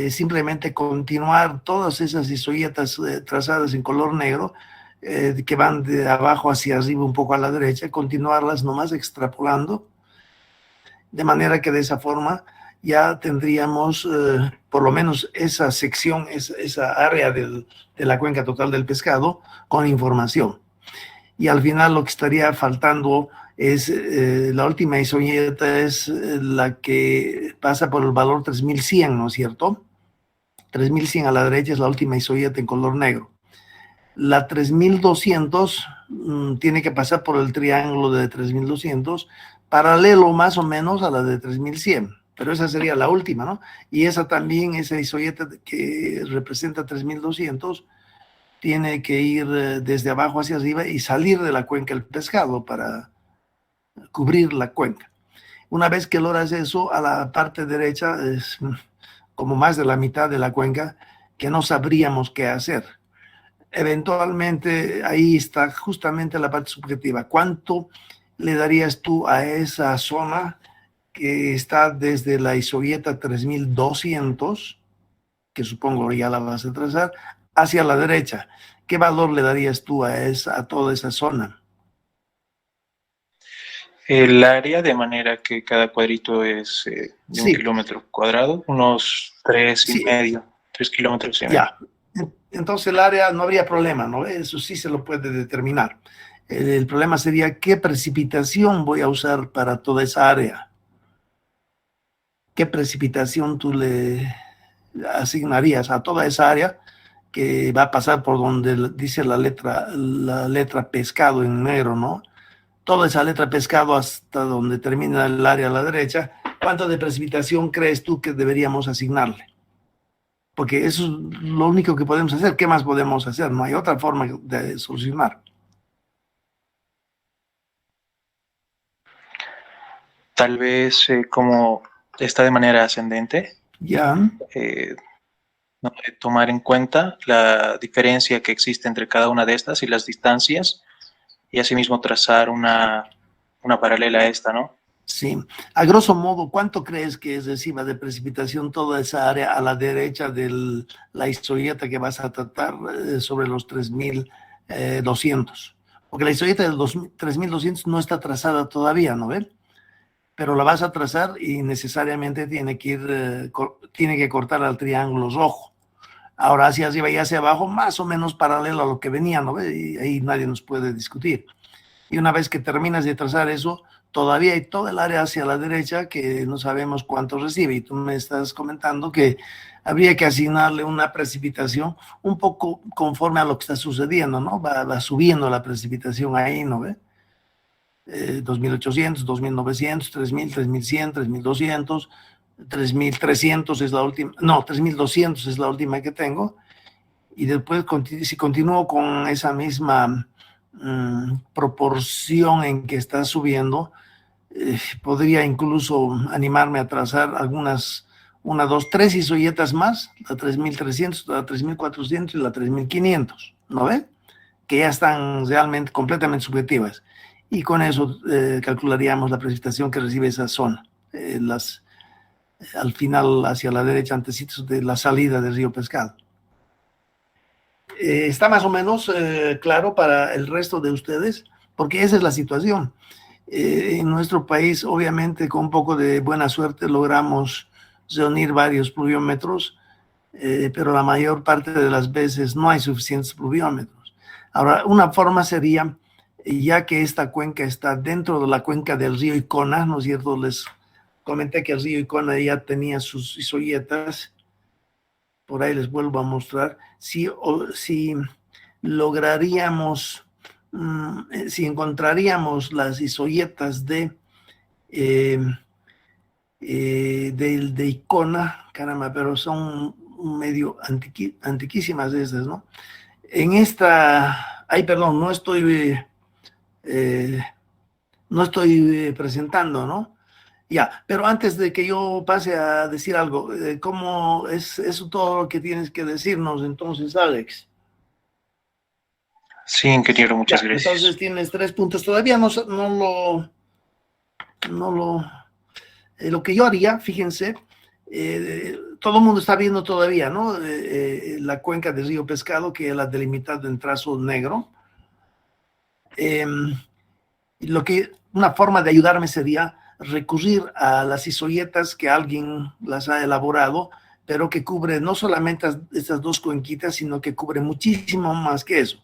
Simplemente continuar todas esas historietas trazadas en color negro que van de abajo hacia arriba un poco a la derecha, continuarlas nomás extrapolando, de manera que de esa forma ya tendríamos por lo menos esa sección, esa área de la cuenca total del pescado con información. Y al final lo que estaría faltando es la última isoyeta, es la que pasa por el valor 3100, ¿no es cierto? 3100 a la derecha es la última isoyeta en color negro. La 3200 tiene que pasar por el triángulo de 3200, paralelo más o menos a la de 3100, pero esa sería la última, ¿no? Y esa también, esa isoyeta que representa 3200, tiene que ir desde abajo hacia arriba y salir de la cuenca del pescado para cubrir la cuenca. Una vez que logras eso, a la parte derecha es como más de la mitad de la cuenca que no sabríamos qué hacer. Eventualmente ahí está justamente la parte subjetiva. ¿Cuánto le darías tú a esa zona que está desde la isoyeta 3200, que supongo ya la vas a trazar, hacia la derecha? ¿Qué valor le darías tú a toda esa zona? El área, de manera que cada cuadrito es de 1 kilómetro cuadrado, unos Sí, 3 kilómetros y medio. ya. Entonces el área no habría problema, ¿no? Eso sí se lo puede determinar. El problema sería qué precipitación voy a usar para toda esa área. ¿Qué precipitación tú le asignarías a toda esa área que va a pasar por donde dice la letra pescado en negro, ¿no? Toda esa letra pescado hasta donde termina el área a la derecha. ¿Cuánto de precipitación crees tú que deberíamos asignarle? porque eso es lo único que podemos hacer. ¿Qué más podemos hacer? No hay otra forma de solucionar. Tal vez como está de manera ascendente, Ya, ¿no? Tomar en cuenta la diferencia que existe entre cada una de estas y las distancias, y asimismo trazar una paralela a esta, ¿no? sí. A grosso modo, ¿cuánto crees que es reciba de precipitación toda esa área a la derecha de la historieta que vas a tratar sobre los 3200? Porque la historieta del 3200 no está trazada todavía, ¿no ven? Pero la vas a trazar y necesariamente tiene que ir, tiene que cortar al triángulo rojo. Ahora hacia arriba y hacia abajo, más o menos paralelo a lo que venía, ¿no ves? Y ahí nadie nos puede discutir. Y una vez que terminas de trazar eso, todavía hay todo el área hacia la derecha que no sabemos cuánto recibe. Y tú me estás comentando que habría que asignarle una precipitación un poco conforme a lo que está sucediendo, ¿no? Va subiendo la precipitación ahí, ¿no ve? 2800, 2900, 3000, 3100, 3200, 3300 es la última, no, 3200 es la última que tengo. Y después, si continúo con esa misma proporción en que está subiendo, podría incluso animarme a trazar algunas, una, dos, tres isoyetas más, la 3300, la 3400 y la 3500, ¿no ve? Que ya están realmente completamente subjetivas. Y con eso calcularíamos la precipitación que recibe esa zona, al final hacia la derecha, antecitos de la salida del río Pescado. Está más o menos claro para el resto de ustedes, porque esa es la situación. En nuestro país, obviamente, con un poco de buena suerte logramos reunir varios pluviómetros, pero la mayor parte de las veces no hay suficientes pluviómetros. Ahora, una forma sería, ya que esta cuenca está dentro de la cuenca del río Icona, ¿no es cierto? Les comenté que el río Icona ya tenía sus isoyetas. Por ahí les vuelvo a mostrar, si lograríamos, si encontraríamos las isoyetas de Icona, caramba, pero son medio antiquísimas esas, ¿no? En esta, ay, perdón, no estoy presentando, ¿no? Ya, pero antes de que yo pase a decir algo, ¿cómo es eso todo lo que tienes que decirnos entonces, Alex? Sí, ingeniero, muchas Ya, gracias. entonces tienes 3 puntos. Todavía no lo que yo haría, fíjense, todo el mundo está viendo todavía, ¿no? La cuenca del río Pescado, que es la delimitada en trazo negro. Una forma de ayudarme sería recurrir a las isoyetas que alguien las ha elaborado, pero que cubre no solamente estas dos cuenquitas, sino que cubre muchísimo más que eso.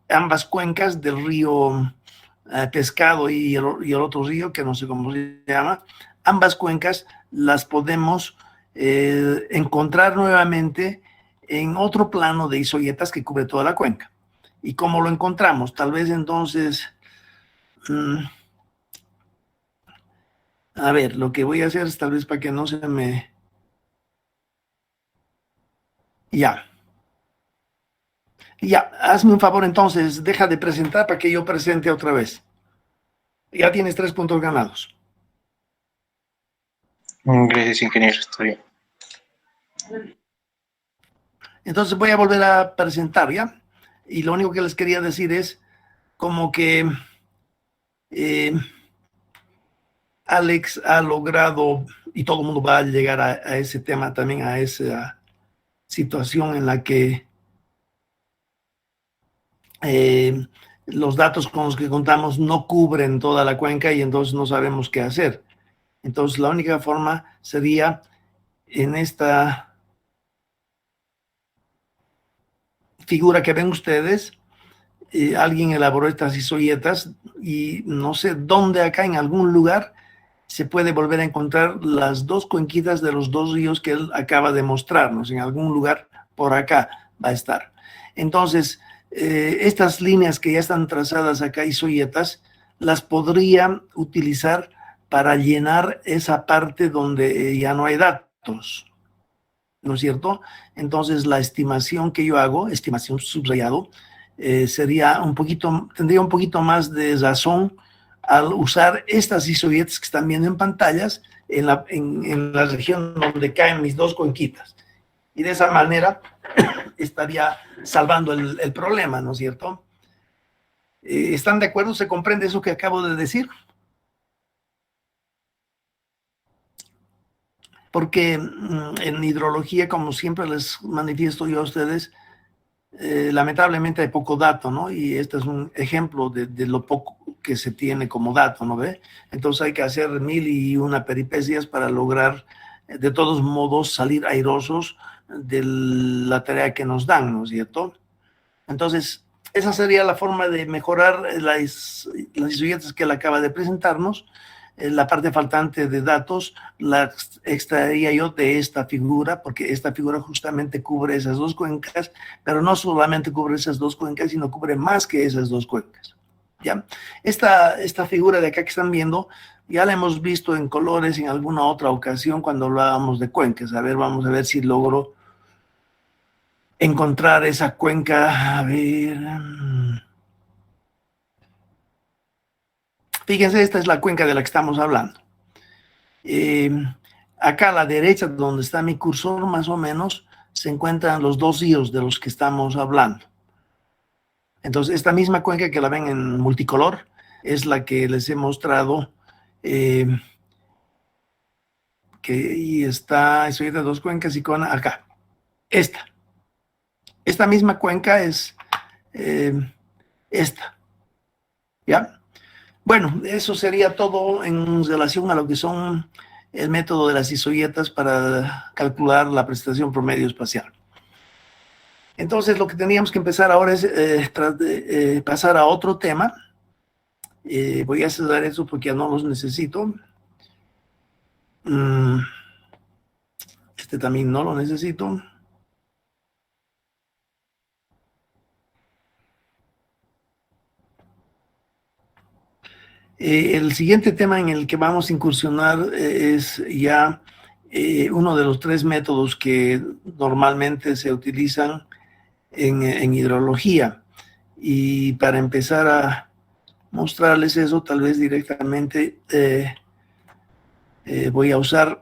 Ambas cuencas del río Pescado y el otro río, que no sé cómo se llama, ambas cuencas las podemos encontrar nuevamente en otro plano de isoyetas que cubre toda la cuenca. ¿Y cómo lo encontramos? Tal vez entonces... a ver, lo que voy a hacer es tal vez para que no se me... Ya. Ya, hazme un favor entonces, deja de presentar para que yo presente otra vez. Ya tienes 3 puntos ganados. Gracias, ingeniero, está bien. Entonces voy a volver a presentar, ¿ya? Y lo único que les quería decir es como que Alex ha logrado, y todo el mundo va a llegar a ese tema también, a esa situación en la que los datos con los que contamos no cubren toda la cuenca y entonces no sabemos qué hacer. Entonces la única forma sería en esta figura que ven ustedes, alguien elaboró estas isoyetas y no sé dónde acá en algún lugar se puede volver a encontrar las dos cuenquitas de los dos ríos que él acaba de mostrarnos. En algún lugar por acá va a estar. Entonces, estas líneas que ya están trazadas acá, isoyetas, las podría utilizar para llenar esa parte donde ya no hay datos. ¿no es cierto? Entonces la estimación que yo hago, estimación subrayado, tendría un poquito más de razón al usar estas isoviets que están viendo en pantallas en la región donde caen mis dos cuenquitas. Y de esa manera estaría salvando el problema, ¿no es cierto? ¿Están de acuerdo? ¿Se comprende eso que acabo de decir? Porque en hidrología, como siempre les manifiesto yo a ustedes, lamentablemente hay poco dato, ¿no? Y este es un ejemplo de lo poco que se tiene como dato, ¿no ve? Entonces hay que hacer 1001 peripecias para lograr, de todos modos, salir airosos de la tarea que nos dan, ¿no es cierto? Entonces, esa sería la forma de mejorar las isoviets que él acaba de presentarnos. La parte faltante de datos la extraería yo de esta figura, porque esta figura justamente cubre esas dos cuencas, pero no solamente cubre esas dos cuencas, sino cubre más que esas dos cuencas. ¿Ya? Esta figura de acá que están viendo, ya la hemos visto en colores en alguna otra ocasión cuando hablábamos de cuencas. A ver, vamos a ver si logro encontrar esa cuenca. A ver. Fíjense, esta es la cuenca de la que estamos hablando. Acá a la derecha, donde está mi cursor, más o menos, se encuentran los dos ríos de los que estamos hablando. Entonces, esta misma cuenca que la ven en multicolor es la que les he mostrado, que y está, soy de dos cuencas y con acá. Esta misma cuenca es esta. ¿Ya? Bueno, eso sería todo en relación a lo que son el método de las isoietas para calcular la precipitación promedio espacial. Entonces, lo que teníamos que empezar ahora es pasar a otro tema. Voy a cerrar eso porque ya no los necesito. Este también no lo necesito. El siguiente tema en el que vamos a incursionar es ya uno de los tres métodos que normalmente se utilizan en hidrología. Y para empezar a mostrarles eso, tal vez directamente voy a usar...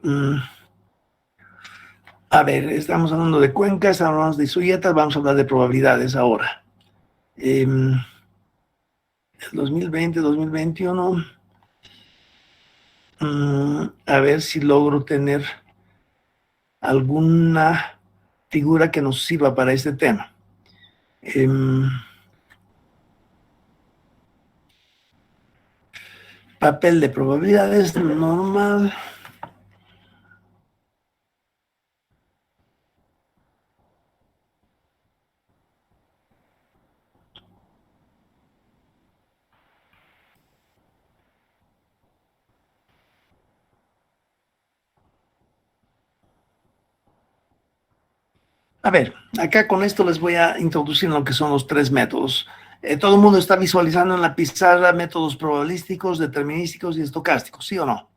a ver, estamos hablando de cuencas, hablamos de isoietas, vamos a hablar de probabilidades ahora. 2020, 2021. A ver si logro tener alguna figura que nos sirva para este tema. Papel de probabilidades normal. A ver, acá con esto les voy a introducir lo que son los tres métodos. Todo el mundo está visualizando en la pizarra métodos probabilísticos, determinísticos y estocásticos, ¿sí o no?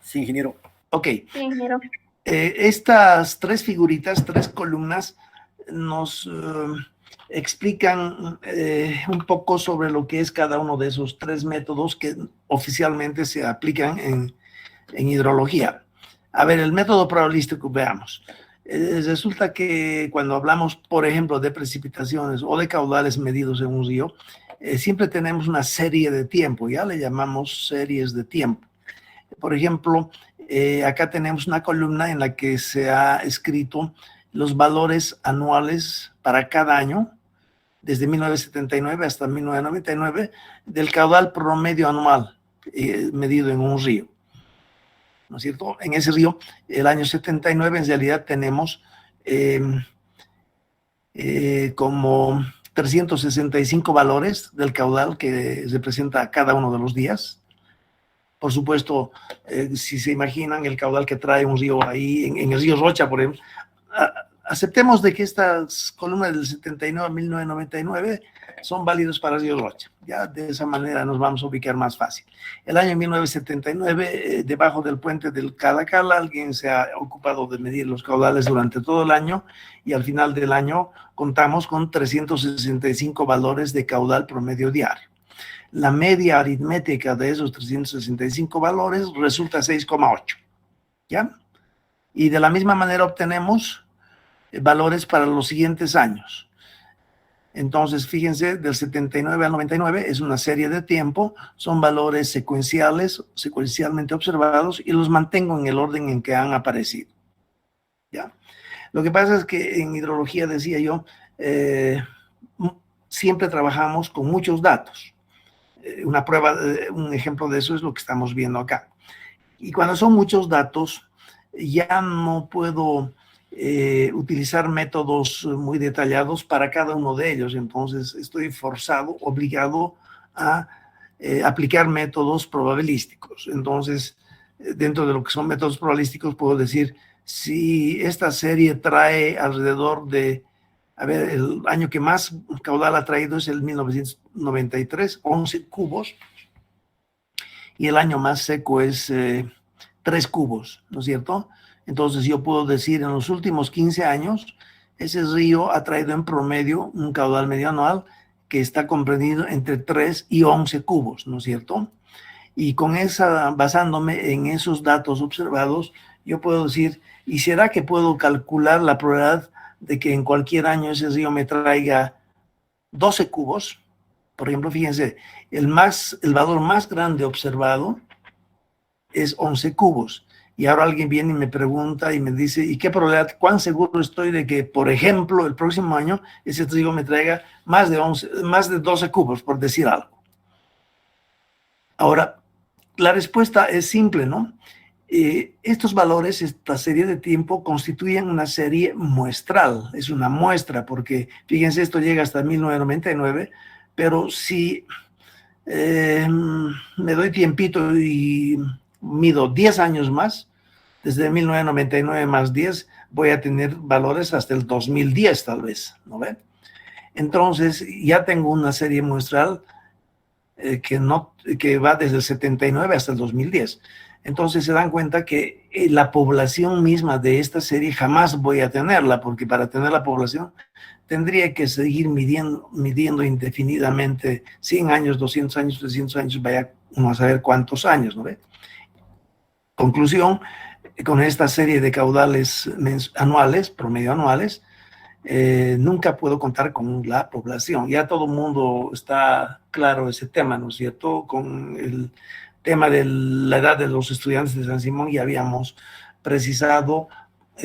Sí, ingeniero. Ok. Sí, ingeniero. Estas tres figuritas, tres columnas, nos explican un poco sobre lo que es cada uno de esos tres métodos que oficialmente se aplican en hidrología. A ver, el método probabilístico, veamos. Resulta que cuando hablamos, por ejemplo, de precipitaciones o de caudales medidos en un río, siempre tenemos una serie de tiempo, ya le llamamos series de tiempo. Por ejemplo, acá tenemos una columna en la que se ha escrito los valores anuales para cada año, desde 1979 hasta 1999, del caudal promedio anual medido en un río. ¿No es cierto? En ese río, el año 79, en realidad tenemos como 365 valores del caudal que representa cada uno de los días. Por supuesto, si se imaginan el caudal que trae un río ahí, en el río Rocha, por ejemplo, aceptemos de que estas columnas del 79 a 1999 son válidos para Río Rocha. Ya de esa manera nos vamos a ubicar más fácil. El año 1979, debajo del puente del Calacala, alguien se ha ocupado de medir los caudales durante todo el año y al final del año contamos con 365 valores de caudal promedio diario. La media aritmética de esos 365 valores resulta 6,8. ¿Ya? Y de la misma manera obtenemos valores para los siguientes años. Entonces, fíjense, del 79 al 99 es una serie de tiempo, son valores secuenciales, secuencialmente observados, y los mantengo en el orden en que han aparecido. ¿Ya? Lo que pasa es que en hidrología, decía yo, siempre trabajamos con muchos datos. Una prueba, un ejemplo de eso es lo que estamos viendo acá. Y cuando son muchos datos, ya no puedo utilizar métodos muy detallados para cada uno de ellos. Entonces estoy forzado, obligado a aplicar métodos probabilísticos. Entonces, dentro de lo que son métodos probabilísticos, puedo decir, si esta serie trae alrededor de, a ver, el año que más caudal ha traído es el 1993, 11 cubos, y el año más seco es 3 cubos, ¿no es cierto? Entonces yo puedo decir, en los últimos 15 años, ese río ha traído en promedio un caudal medio anual que está comprendido entre 3 y 11 cubos, ¿no es cierto? Y con esa, basándome en esos datos observados, yo puedo decir, ¿y será que puedo calcular la probabilidad de que en cualquier año ese río me traiga 12 cubos? Por ejemplo, fíjense, el valor más grande observado es 11 cubos. Y ahora alguien viene y me pregunta y me dice, ¿y qué probabilidad, cuán seguro estoy de que, por ejemplo, el próximo año ese río me traiga más de 12 cubos, por decir algo? Ahora, la respuesta es simple, ¿no? Estos valores, esta serie de tiempo, constituyen una serie muestral. Es una muestra, porque, fíjense, esto llega hasta 1999, pero si me doy tiempito y mido 10 años más, desde 1999 más 10, voy a tener valores hasta el 2010 tal vez, ¿no ven? Entonces ya tengo una serie muestral que va desde el 79 hasta el 2010. Entonces se dan cuenta que la población misma de esta serie jamás voy a tenerla, porque para tener la población tendría que seguir midiendo indefinidamente 100 años, 200 años, 300 años, vaya uno a saber cuántos años, ¿no ve? Conclusión, con esta serie de caudales anuales, promedio anuales, nunca puedo contar con la población. Ya todo el mundo está claro ese tema, ¿no es cierto? Con el tema de la edad de los estudiantes de San Simón ya habíamos precisado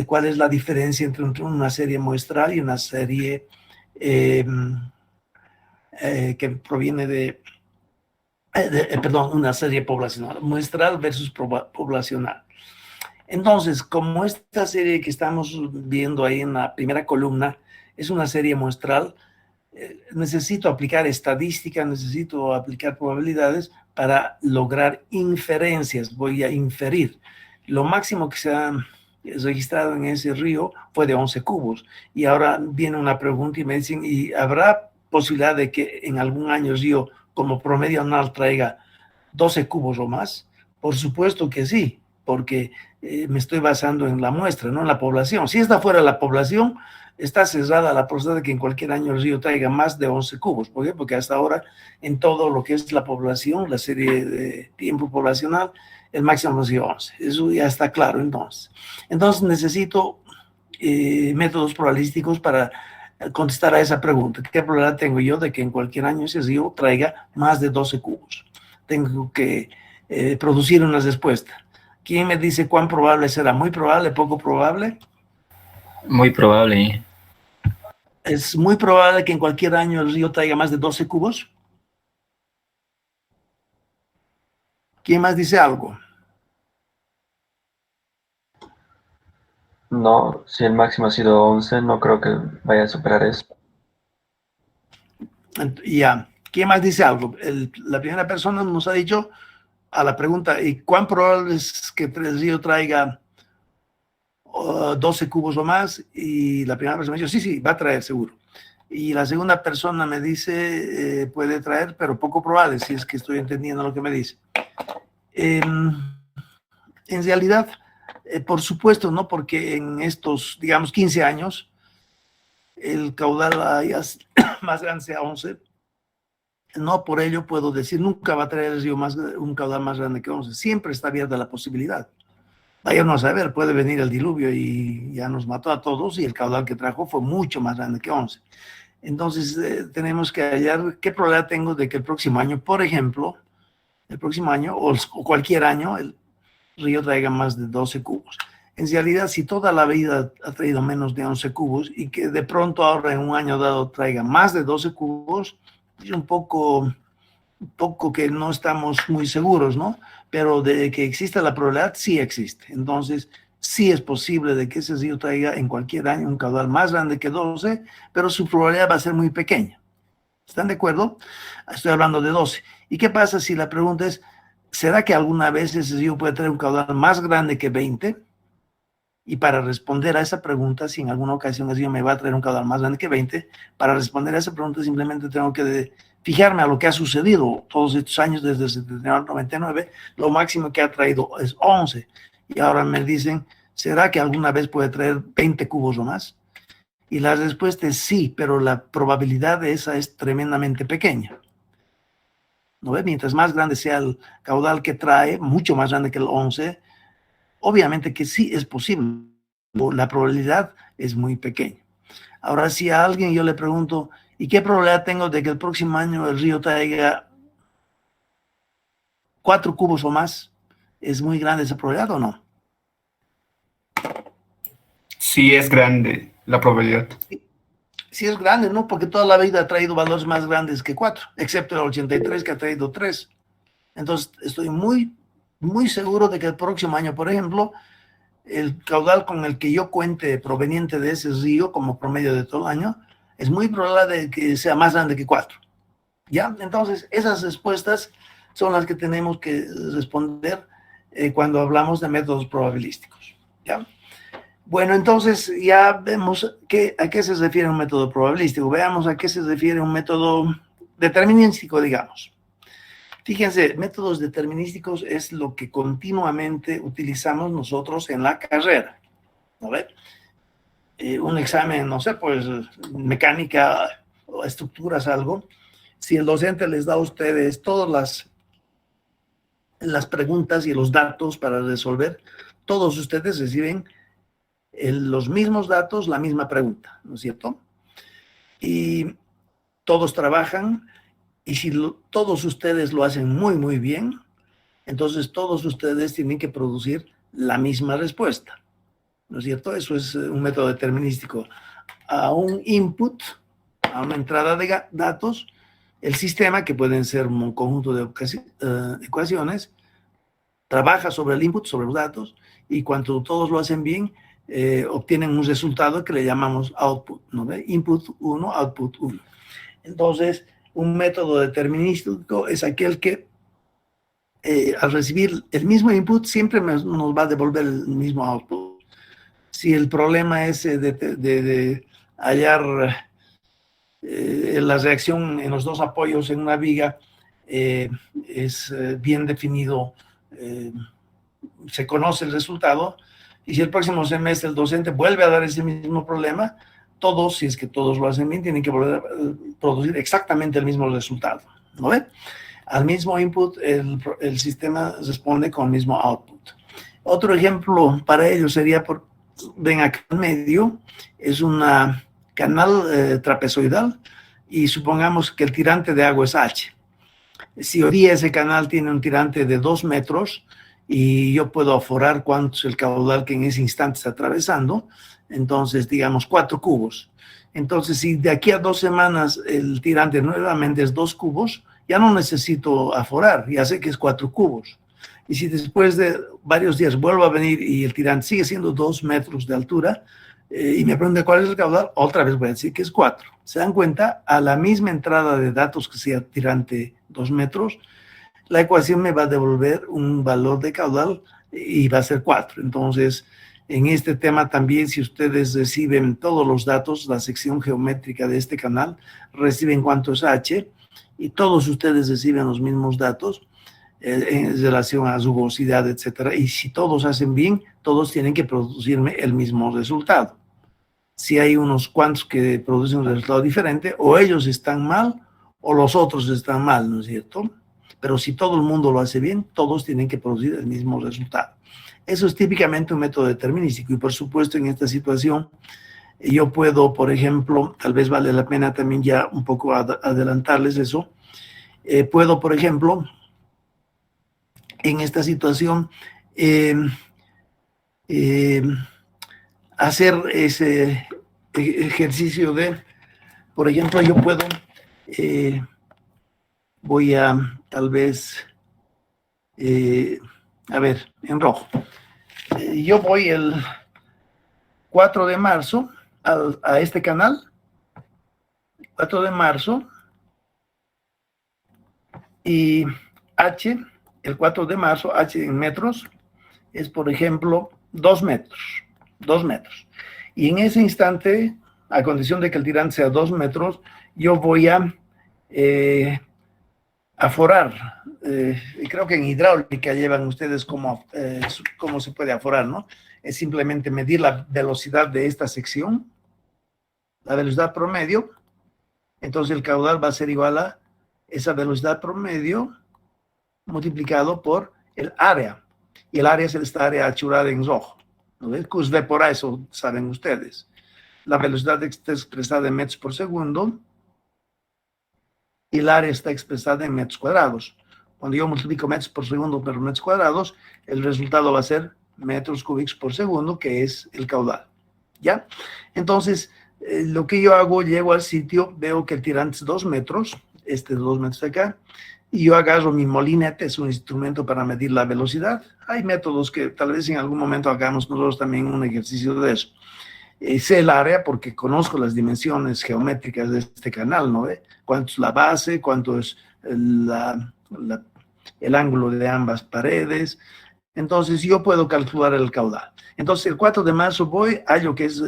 cuál es la diferencia entre una serie muestral y una serie que proviene una serie poblacional, muestral versus poblacional. Entonces, como esta serie que estamos viendo ahí en la primera columna es una serie muestral, necesito aplicar estadística, necesito aplicar probabilidades para lograr inferencias. Voy a inferir. Lo máximo que se ha registrado en ese río fue de 11 cubos. Y ahora viene una pregunta y me dicen, ¿y habrá posibilidad de que en algún año el río como promedio anual traiga 12 cubos o más? Por supuesto que sí, porque me estoy basando en la muestra, no en la población. Si esta fuera la población, está cerrada la posibilidad de que en cualquier año el río traiga más de 11 cubos. ¿Por qué? Porque hasta ahora, en todo lo que es la población, la serie de tiempo poblacional, el máximo ha sido 11. Eso ya está claro entonces. Entonces necesito métodos probabilísticos para contestar a esa pregunta. ¿Qué probabilidad tengo yo de que en cualquier año ese río traiga más de 12 cubos? Tengo que producir una respuesta. ¿Quién me dice cuán probable será? ¿Muy probable? ¿Poco probable? Muy probable. ¿Es muy probable que en cualquier año el río traiga más de 12 cubos? ¿Quién más dice algo? No, si el máximo ha sido 11, no creo que vaya a superar eso. Ya. ¿Quién más dice algo? La primera persona nos ha dicho a la pregunta, ¿y cuán probable es que el río traiga 12 cubos o más, y la primera persona me dijo, sí, va a traer seguro. Y la segunda persona me dice, puede traer, pero poco probable, si es que estoy entendiendo lo que me dice. En realidad, por supuesto, ¿no? Porque en estos, digamos, 15 años, el caudal ya más grande sea 11. No por ello puedo decir, nunca va a traer el río un caudal más grande que 11. Siempre está abierta la posibilidad. Váyanos a ver, puede venir el diluvio y ya nos mató a todos, y el caudal que trajo fue mucho más grande que 11. Entonces, tenemos que hallar qué probabilidad tengo de que el próximo año, por ejemplo, el próximo año o cualquier año, el río traiga más de 12 cubos. En realidad, si toda la vida ha traído menos de 11 cubos y que de pronto ahora en un año dado traiga más de 12 cubos, es un poco que no estamos muy seguros, ¿no? Pero de que exista la probabilidad, sí existe. Entonces, sí es posible de que ese río traiga en cualquier año un caudal más grande que 12, pero su probabilidad va a ser muy pequeña. ¿Están de acuerdo? Estoy hablando de 12. ¿Y qué pasa si la pregunta es, ¿será que alguna vez ese río puede traer un caudal más grande que 20? Y para responder a esa pregunta, si en alguna ocasión el río me va a traer un caudal más grande que 20, para responder a esa pregunta simplemente tengo que fijarme a lo que ha sucedido todos estos años desde el 79 al 99, lo máximo que ha traído es 11. Y ahora me dicen, ¿será que alguna vez puede traer 20 cubos o más? Y la respuesta es sí, pero la probabilidad de esa es tremendamente pequeña. ¿No ve? Mientras más grande sea el caudal que trae, mucho más grande que el 11, obviamente que sí es posible. La probabilidad es muy pequeña. Ahora, si a alguien yo le pregunto, ¿y qué probabilidad tengo de que el próximo año el río traiga 4 cubos o más? ¿Es muy grande esa probabilidad o no? Sí es grande la probabilidad. Sí es grande, ¿no? Porque toda la vida ha traído valores más grandes que 4, excepto el 83 que ha traído 3. Entonces, estoy muy seguro de que el próximo año, por ejemplo, el caudal con el que yo cuente proveniente de ese río como promedio de todo el año, es muy probable de que sea más grande que 4. ¿Ya? Entonces, esas respuestas son las que tenemos que responder cuando hablamos de métodos probabilísticos. ¿Ya? Bueno, entonces ya vemos a qué se refiere un método probabilístico. Veamos a qué se refiere un método determinístico, digamos. Fíjense, métodos determinísticos es lo que continuamente utilizamos nosotros en la carrera, ¿no ve? Un examen, no sé, pues mecánica o estructuras, algo. Si el docente les da a ustedes todas las preguntas y los datos para resolver, todos ustedes reciben los mismos datos, la misma pregunta, ¿no es cierto? Y todos trabajan. Y si todos ustedes lo hacen muy bien, entonces todos ustedes tienen que producir la misma respuesta, ¿no es cierto? Eso es un método determinístico. A un input, a una entrada de datos, el sistema, que pueden ser un conjunto de ecuaciones, trabaja sobre el input, sobre los datos, y cuando todos lo hacen bien, obtienen un resultado que le llamamos output, ¿no ve? Input 1, output 1. Entonces, un método determinístico es aquel que al recibir el mismo input siempre nos va a devolver el mismo output. Si el problema es de hallar la reacción en los dos apoyos en una viga, es bien definido, se conoce el resultado, y si el próximo semestre el docente vuelve a dar ese mismo problema, todos, si es que todos lo hacen bien, tienen que volver a producir exactamente el mismo resultado, ¿no ve? Al mismo input, el sistema responde con el mismo output. Otro ejemplo para ello sería, ven acá en medio, es una canal trapezoidal, y supongamos que el tirante de agua es H. Si hoy día ese canal tiene un tirante de 2 metros, y yo puedo aforar cuánto es el caudal que en ese instante está atravesando, entonces digamos 4 cubos. Entonces, si de aquí a 2 semanas el tirante nuevamente es 2 cubos, ya no necesito aforar, ya sé que es 4 cubos. Y si después de varios días vuelvo a venir y el tirante sigue siendo 2 metros de altura, y me pregunta cuál es el caudal, otra vez voy a decir que es 4. ¿Se dan cuenta? A la misma entrada de datos que sea tirante 2 metros, la ecuación me va a devolver un valor de caudal y va a ser 4. Entonces, En este tema también, si ustedes reciben todos los datos, la sección geométrica de este canal, reciben cuánto es H, y todos ustedes reciben los mismos datos en relación a rugosidad, etcétera. Y si todos hacen bien, todos tienen que producirme el mismo resultado. Si hay unos cuantos que producen un resultado diferente, o ellos están mal, o los otros están mal, ¿no es cierto? Pero si todo el mundo lo hace bien, todos tienen que producir el mismo resultado. Eso es típicamente un método determinístico, y por supuesto en esta situación yo puedo, por ejemplo, tal vez vale la pena también ya un poco adelantarles eso, puedo, por ejemplo, en esta situación hacer ese ejercicio de, por ejemplo, yo puedo, voy a tal vez, a ver, en rojo. Yo voy el 4 de marzo a este canal, 4 de marzo, y H, el 4 de marzo, H en metros, es por ejemplo 2 metros, 2 metros. Y en ese instante, a condición de que el tirante sea 2 metros, yo voy a aforar. Creo que en hidráulica llevan ustedes cómo se puede aforar, ¿no? Es simplemente medir la velocidad de esta sección, la velocidad promedio. Entonces el caudal va a ser igual a esa velocidad promedio multiplicado por el área. Y el área es esta área achurada en rojo, ¿no ves? QSV por eso, saben ustedes. La velocidad está expresada en metros por segundo y el área está expresada en metros cuadrados. Cuando yo multiplico metros por segundo por metros cuadrados, el resultado va a ser metros cúbicos por segundo, que es el caudal. ¿Ya? Entonces, lo que yo hago, llego al sitio, veo que el tirante es 2 metros, este es 2 metros de acá, y yo agarro mi molinete, es un instrumento para medir la velocidad. Hay métodos que tal vez en algún momento hagamos nosotros también un ejercicio de eso. Sé el área porque conozco las dimensiones geométricas de este canal, ¿no ve? Cuánto es la base, cuánto es el ángulo de ambas paredes. Entonces yo puedo calcular el caudal. Entonces el 4 de marzo voy a lo que es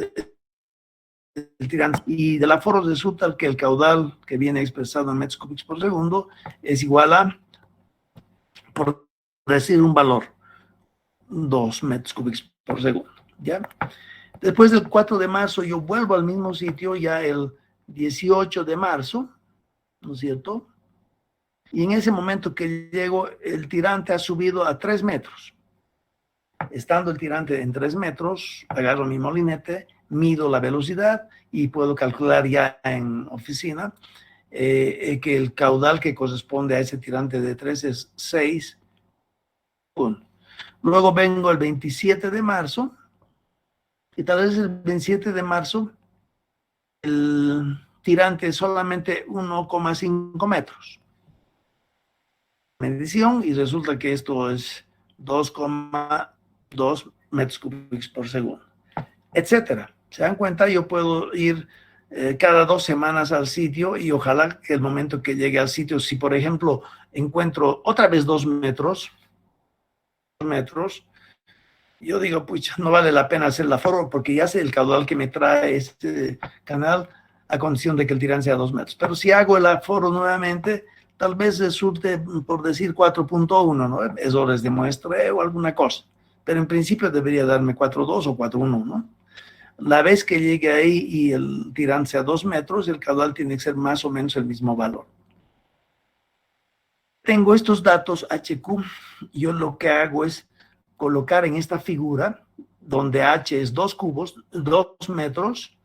el tirante, y del aforo resulta que el caudal que viene expresado en metros cúbicos por segundo es igual a, por decir un valor, 2 metros cúbicos por segundo, ¿ya? Después del 4 de marzo yo vuelvo al mismo sitio ya el 18 de marzo, ¿no es cierto? Y en ese momento que llego, el tirante ha subido a 3 metros. Estando el tirante en 3 metros, agarro mi molinete, mido la velocidad y puedo calcular ya en oficina que el caudal que corresponde a ese tirante de 3 es 6,1. Luego vengo el 27 de marzo y tal vez el 27 de marzo el tirante es solamente 1,5 metros. Medición y resulta que esto es 2,2 metros cúbicos por segundo, etcétera. ¿Se dan cuenta? Yo puedo ir cada 2 semanas al sitio y ojalá que el momento que llegue al sitio, si por ejemplo encuentro otra vez 2 metros, yo digo, pucha, no vale la pena hacer la aforo porque ya sé el caudal que me trae este canal a condición de que el tirante sea 2 metros. Pero si hago el aforo nuevamente, tal vez resulte, por decir, 4,1, ¿no? Errores de muestreo o alguna cosa. Pero en principio debería darme 4,2 o 4,1, ¿no? La vez que llegue ahí y el tirante sea 2 metros, el caudal tiene que ser más o menos el mismo valor. Tengo estos datos HQ. Yo lo que hago es colocar en esta figura, donde H es 2 cubos, 2 metros,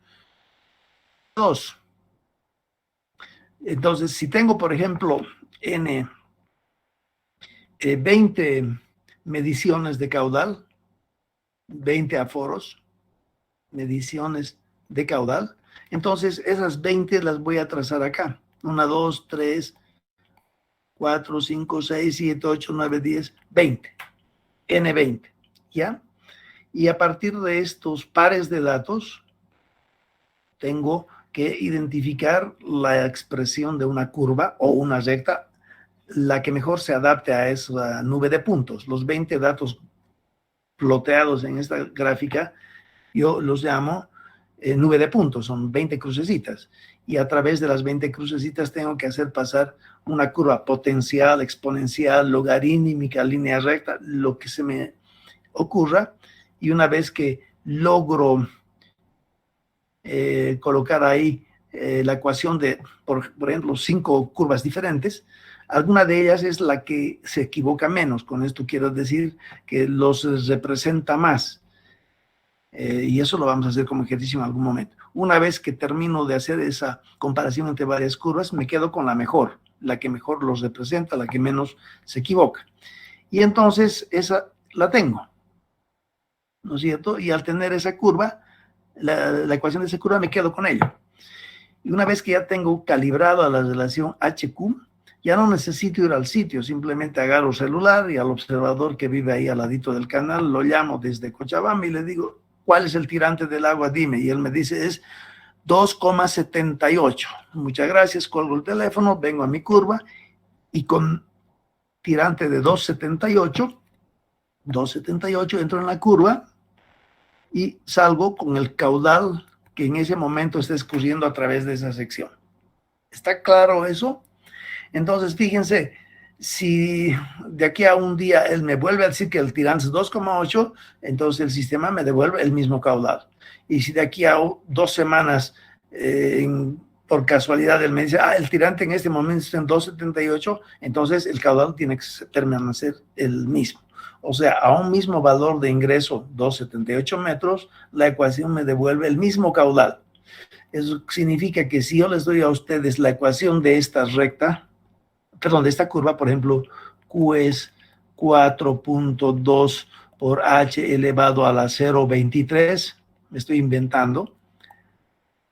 2. Entonces, si tengo, por ejemplo, 20 mediciones de caudal, 20 aforos, mediciones de caudal, entonces esas 20 las voy a trazar acá. 1, 2, 3, 4, 5, 6, 7, 8, 9, 10, 20. N20, ¿ya? Y a partir de estos pares de datos, tengo que identificar la expresión de una curva o una recta, la que mejor se adapte a esa nube de puntos. Los 20 datos ploteados en esta gráfica, yo los llamo nube de puntos, son 20 crucecitas. Y a través de las 20 crucecitas tengo que hacer pasar una curva potencial, exponencial, logarítmica, línea recta, lo que se me ocurra. Y una vez que logro colocar ahí la ecuación de, por ejemplo, 5 curvas diferentes, alguna de ellas es la que se equivoca menos. Con esto quiero decir que los representa más. Y eso lo vamos a hacer como ejercicio en algún momento. Una vez que termino de hacer esa comparación entre varias curvas, me quedo con la mejor, la que mejor los representa, la que menos se equivoca. Y entonces esa la tengo, ¿no es cierto? Y al tener esa curva, la ecuación de esa curva, me quedo con ella. Y una vez que ya tengo calibrado a la relación HQ, ya no necesito ir al sitio, simplemente agarro el celular y al observador que vive ahí al ladito del canal, lo llamo desde Cochabamba y le digo, ¿cuál es el tirante del agua? Dime. Y él me dice, es 2,78. Muchas gracias, colgo el teléfono, vengo a mi curva y con tirante de 2,78 entro en la curva y salgo con el caudal que en ese momento está escurriendo a través de esa sección. ¿Está claro eso? Entonces, fíjense, si de aquí a un día él me vuelve a decir que el tirante es 2,8, entonces el sistema me devuelve el mismo caudal. Y si de aquí a 2 semanas, por casualidad, él me dice, el tirante en este momento está en 2,78, entonces el caudal tiene que permanecer el mismo. O sea, a un mismo valor de ingreso, 2,78 metros, la ecuación me devuelve el mismo caudal. Eso significa que si yo les doy a ustedes la ecuación de esta recta, perdón, de esta curva, por ejemplo, Q es 4.2 por H elevado a la 0.23, me estoy inventando.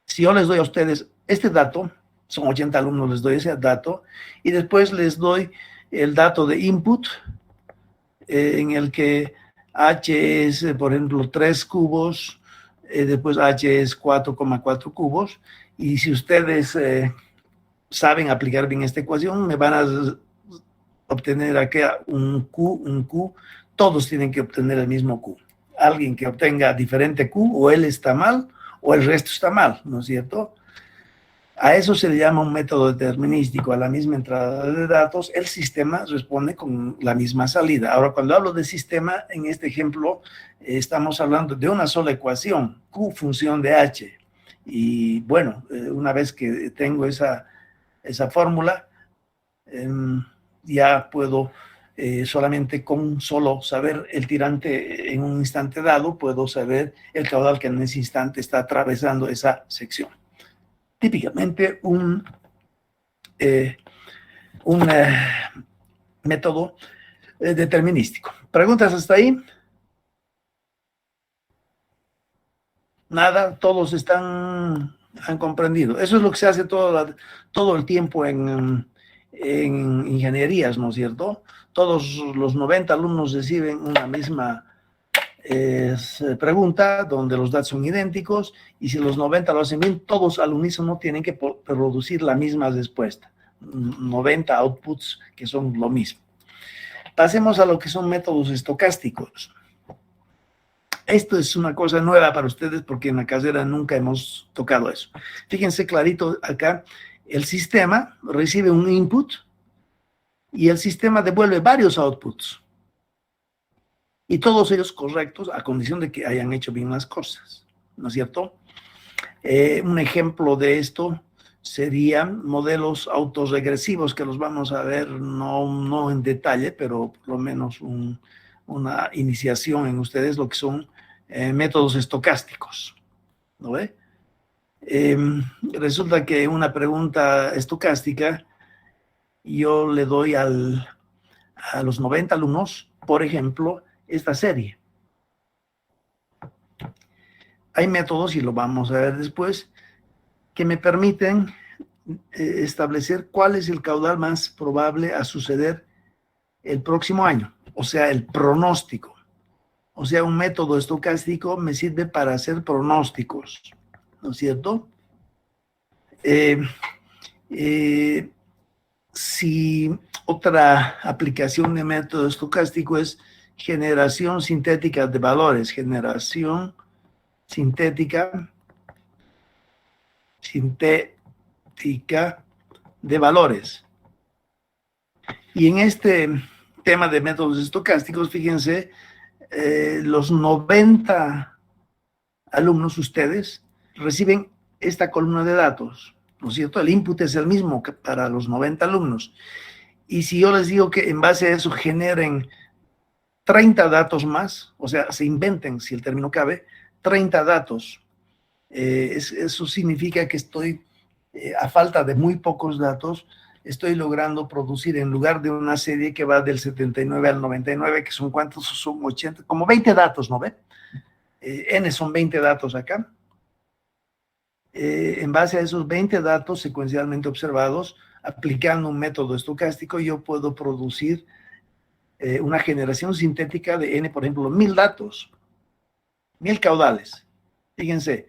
Si yo les doy a ustedes este dato, son 80 alumnos, les doy ese dato, y después les doy el dato de input, en el que H es, por ejemplo, 3 cubos, después H es 4,4 cubos, y si ustedes saben aplicar bien esta ecuación, me van a obtener aquí un Q, todos tienen que obtener el mismo Q. Alguien que obtenga diferente Q, o él está mal, o el resto está mal, ¿no es cierto? A eso se le llama un método determinístico. A la misma entrada de datos, el sistema responde con la misma salida. Ahora, cuando hablo de sistema, en este ejemplo, estamos hablando de una sola ecuación, Q función de H. Y bueno, una vez que tengo esa fórmula, ya puedo solamente con solo saber el tirante en un instante dado, puedo saber el caudal que en ese instante está atravesando esa sección. Típicamente un método determinístico. ¿Preguntas hasta ahí? Nada, todos han comprendido. Eso es lo que se hace todo el tiempo en ingenierías, ¿no es cierto? Todos los 90 alumnos reciben una misma pregunta donde los datos son idénticos, y si los 90 lo hacen bien, todos al unísono tienen que producir la misma respuesta. 90 outputs que son lo mismo. Pasemos a lo que son métodos estocásticos. Esto es una cosa nueva para ustedes porque en la carrera nunca hemos tocado eso. Fíjense clarito acá, el sistema recibe un input y el sistema devuelve varios outputs. Y todos ellos correctos a condición de que hayan hecho bien las cosas, ¿no es cierto? Un ejemplo de esto serían modelos autorregresivos que los vamos a ver no en detalle, pero por lo menos una iniciación en ustedes, lo que son métodos estocásticos, ¿no ve? Resulta que una pregunta estocástica yo le doy a los 90 alumnos, por ejemplo, esta serie. Hay métodos, y lo vamos a ver después, que me permiten establecer cuál es el caudal más probable a suceder el próximo año, o sea, el pronóstico. O sea, un método estocástico me sirve para hacer pronósticos, ¿no es cierto? Si otra aplicación de método estocástico es generación sintética de valores, generación sintética de valores. Y en este tema de métodos estocásticos, fíjense, los 90 alumnos, ustedes, reciben esta columna de datos, ¿no es cierto? El input es el mismo que para los 90 alumnos. Y si yo les digo que en base a eso generen 30 datos más, o sea, se inventen, si el término cabe, 30 datos, eso significa que estoy, a falta de muy pocos datos, estoy logrando producir en lugar de una serie que va del 79 al 99, que son ¿cuántos? Son 80, como 20 datos, ¿no ve? N son 20 datos acá. En base a esos 20 datos secuencialmente observados, aplicando un método estocástico, yo puedo producir una generación sintética de N, por ejemplo, 1000 datos, 1000 caudales. Fíjense,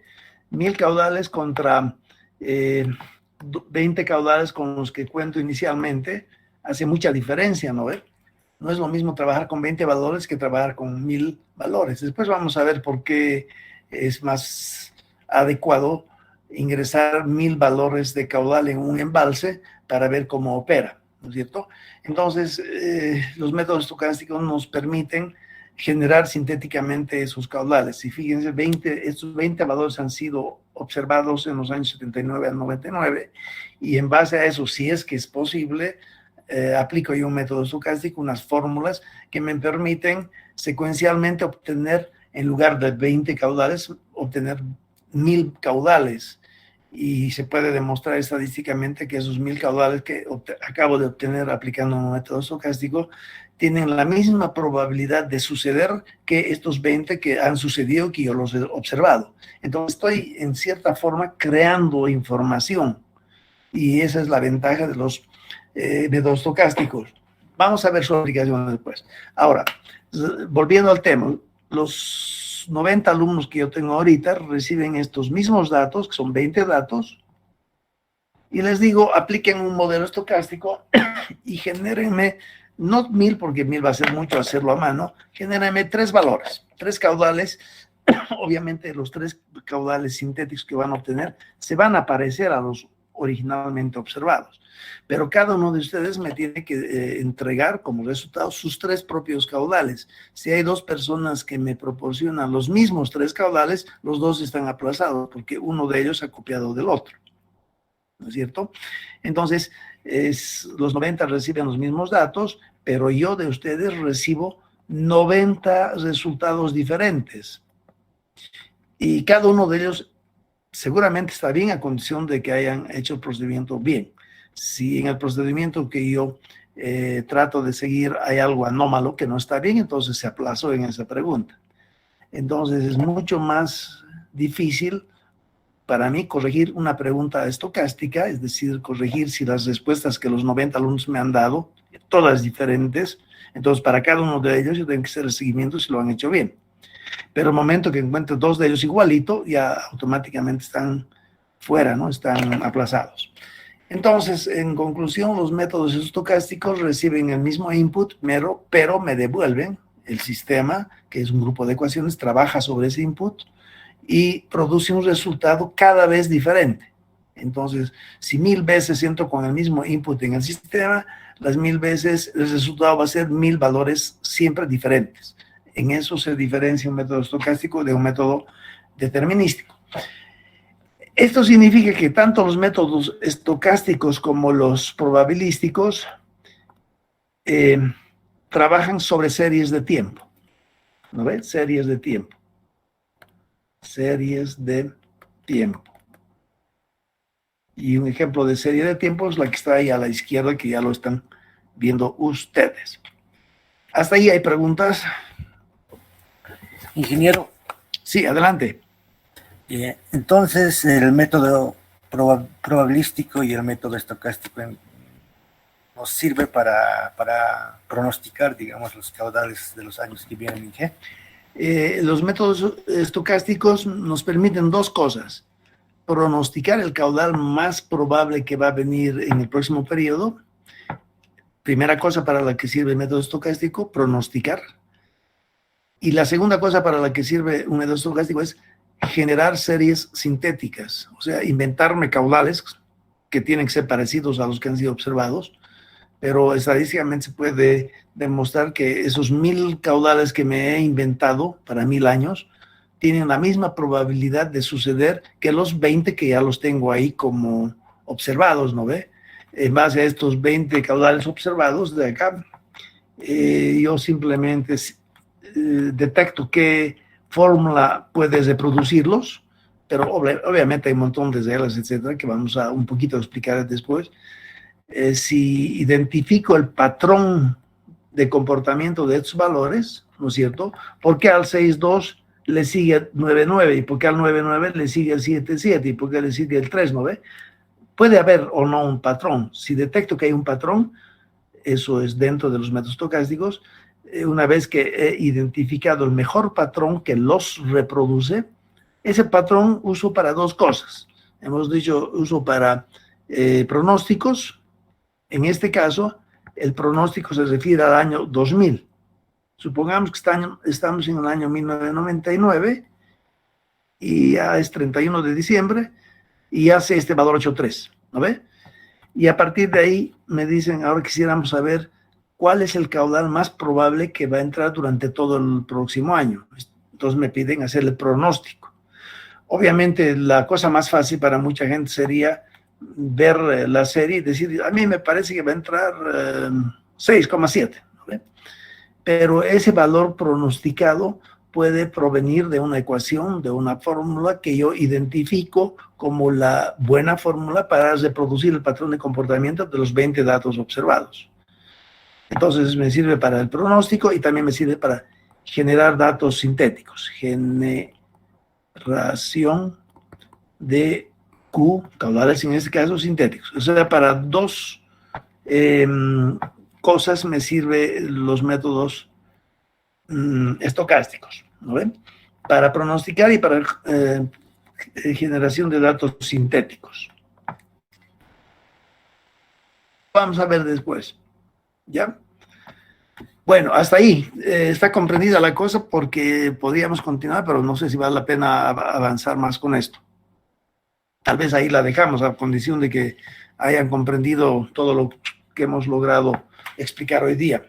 1000 caudales contra 20 caudales con los que cuento inicialmente, hace mucha diferencia, ¿no ve? No es lo mismo trabajar con 20 valores que trabajar con 1000 valores. Después vamos a ver por qué es más adecuado ingresar 1000 valores de caudal en un embalse para ver cómo opera, ¿no es cierto? Entonces, los métodos estocásticos nos permiten generar sintéticamente esos caudales. Y fíjense, estos 20 valores han sido observados en los años 79 al 99, y en base a eso, si es que es posible, aplico yo un método estocástico, unas fórmulas que me permiten secuencialmente obtener, en lugar de 20 caudales, obtener 1000 caudales. Y se puede demostrar estadísticamente que esos 1000 caudales que acabo de obtener aplicando un método estocástico tienen la misma probabilidad de suceder que estos 20 que han sucedido, que yo los he observado. Entonces estoy en cierta forma creando información, y esa es la ventaja de los métodos estocásticos. Vamos a ver su aplicación después. Ahora, volviendo al tema, los 90 alumnos que yo tengo ahorita reciben estos mismos datos, que son 20 datos, y les digo, apliquen un modelo estocástico y genérenme, no 1000, porque 1000 va a ser mucho hacerlo a mano, genérenme 3 valores, 3 caudales. Obviamente los 3 caudales sintéticos que van a obtener se van a parecer a los originalmente observados, pero cada uno de ustedes me tiene que entregar como resultado sus 3 propios caudales. Si hay 2 personas que me proporcionan los mismos 3 caudales, los 2 están aplazados porque uno de ellos ha copiado del otro, ¿no es cierto? Entonces, los 90 reciben los mismos datos, pero yo de ustedes recibo 90 resultados diferentes, y cada uno de ellos seguramente está bien a condición de que hayan hecho el procedimiento bien. Si en el procedimiento que yo trato de seguir hay algo anómalo que no está bien, entonces se aplazó en esa pregunta. Entonces es mucho más difícil para mí corregir una pregunta estocástica, es decir, corregir si las respuestas que los 90 alumnos me han dado, todas diferentes, entonces para cada uno de ellos yo tengo que hacer el seguimiento si lo han hecho bien. Pero el momento que encuentre 2 de ellos igualito, ya automáticamente están fuera, ¿no? Están aplazados. Entonces, en conclusión, los métodos estocásticos reciben el mismo input, pero me devuelven el sistema, que es un grupo de ecuaciones, trabaja sobre ese input y produce un resultado cada vez diferente. Entonces, si 1000 veces entro con el mismo input en el sistema, las 1000 veces el resultado va a ser 1000 valores siempre diferentes. En eso se diferencia un método estocástico de un método determinístico. Esto significa que tanto los métodos estocásticos como los probabilísticos trabajan sobre series de tiempo. ¿No ves? Series de tiempo. Series de tiempo. Y un ejemplo de serie de tiempo es la que está ahí a la izquierda, que ya lo están viendo ustedes. ¿Hasta ahí hay preguntas? Ingeniero. Sí, adelante. Entonces, el método probabilístico y el método estocástico nos sirve para pronosticar, digamos, los caudales de los años que vienen, ¿qué? Los métodos estocásticos nos permiten 2 cosas: pronosticar el caudal más probable que va a venir en el próximo periodo. Primera cosa para la que sirve el método estocástico, pronosticar. Y la segunda cosa para la que sirve un método estocástico es generar series sintéticas, o sea, inventarme caudales que tienen que ser parecidos a los que han sido observados, pero estadísticamente se puede demostrar que esos 1000 caudales que me he inventado para 1000 años tienen la misma probabilidad de suceder que los 20 que ya los tengo ahí como observados, ¿no ve? En base a estos 20 caudales observados de acá, yo simplemente detecto qué fórmula puede reproducirlos, pero obviamente hay un montón de reglas, etcétera, que vamos a un poquito explicar después. Si identifico el patrón de comportamiento de estos valores, ¿no es cierto? ¿Por qué al 6,2 le sigue 9,9? ¿Y por qué al 9,9 le sigue el 7,7? ¿Y por qué le sigue el 3,9? Puede haber o no un patrón. Si detecto que hay un patrón, eso es dentro de los métodos estocásticos. Una vez que he identificado el mejor patrón que los reproduce, ese patrón uso para dos cosas. Hemos dicho uso para pronósticos. En este caso, el pronóstico se refiere al año 2000. Supongamos que estamos en el año 1999 y ya es 31 de diciembre y hace este valor 8,3, ¿no ve? Y a partir de ahí me dicen, ahora quisiéramos saber cuál es el caudal más probable que va a entrar durante todo el próximo año. Entonces me piden hacer el pronóstico. Obviamente la cosa más fácil para mucha gente sería ver la serie y decir, a mí me parece que va a entrar 6,7, ¿no? Pero ese valor pronosticado puede provenir de una ecuación, de una fórmula que yo identifico como la buena fórmula para reproducir el patrón de comportamiento de los 20 datos observados. Entonces me sirve para el pronóstico y también me sirve para generar datos sintéticos. Generación de Q, caudales en este caso sintéticos. O sea, para dos cosas me sirven los métodos estocásticos, ¿no ven? Para pronosticar y para generación de datos sintéticos. Vamos a ver después, ¿ya? Bueno, hasta ahí está comprendida la cosa porque podríamos continuar, pero no sé si vale la pena avanzar más con esto. Tal vez ahí la dejamos a condición de que hayan comprendido todo lo que hemos logrado explicar hoy día.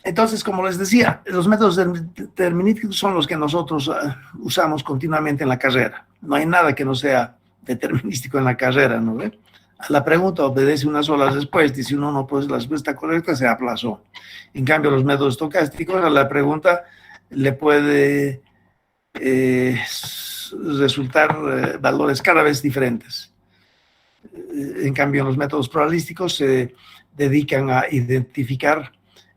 Entonces, como les decía, los métodos determinísticos son los que nosotros usamos continuamente en la carrera. No hay nada que no sea determinístico en la carrera, ¿no ve? A la pregunta obedece una sola respuesta y si uno no pone la respuesta correcta, se aplazó. En cambio, los métodos estocásticos, a la pregunta le puede resultar valores cada vez diferentes. En cambio, los métodos probabilísticos se dedican a identificar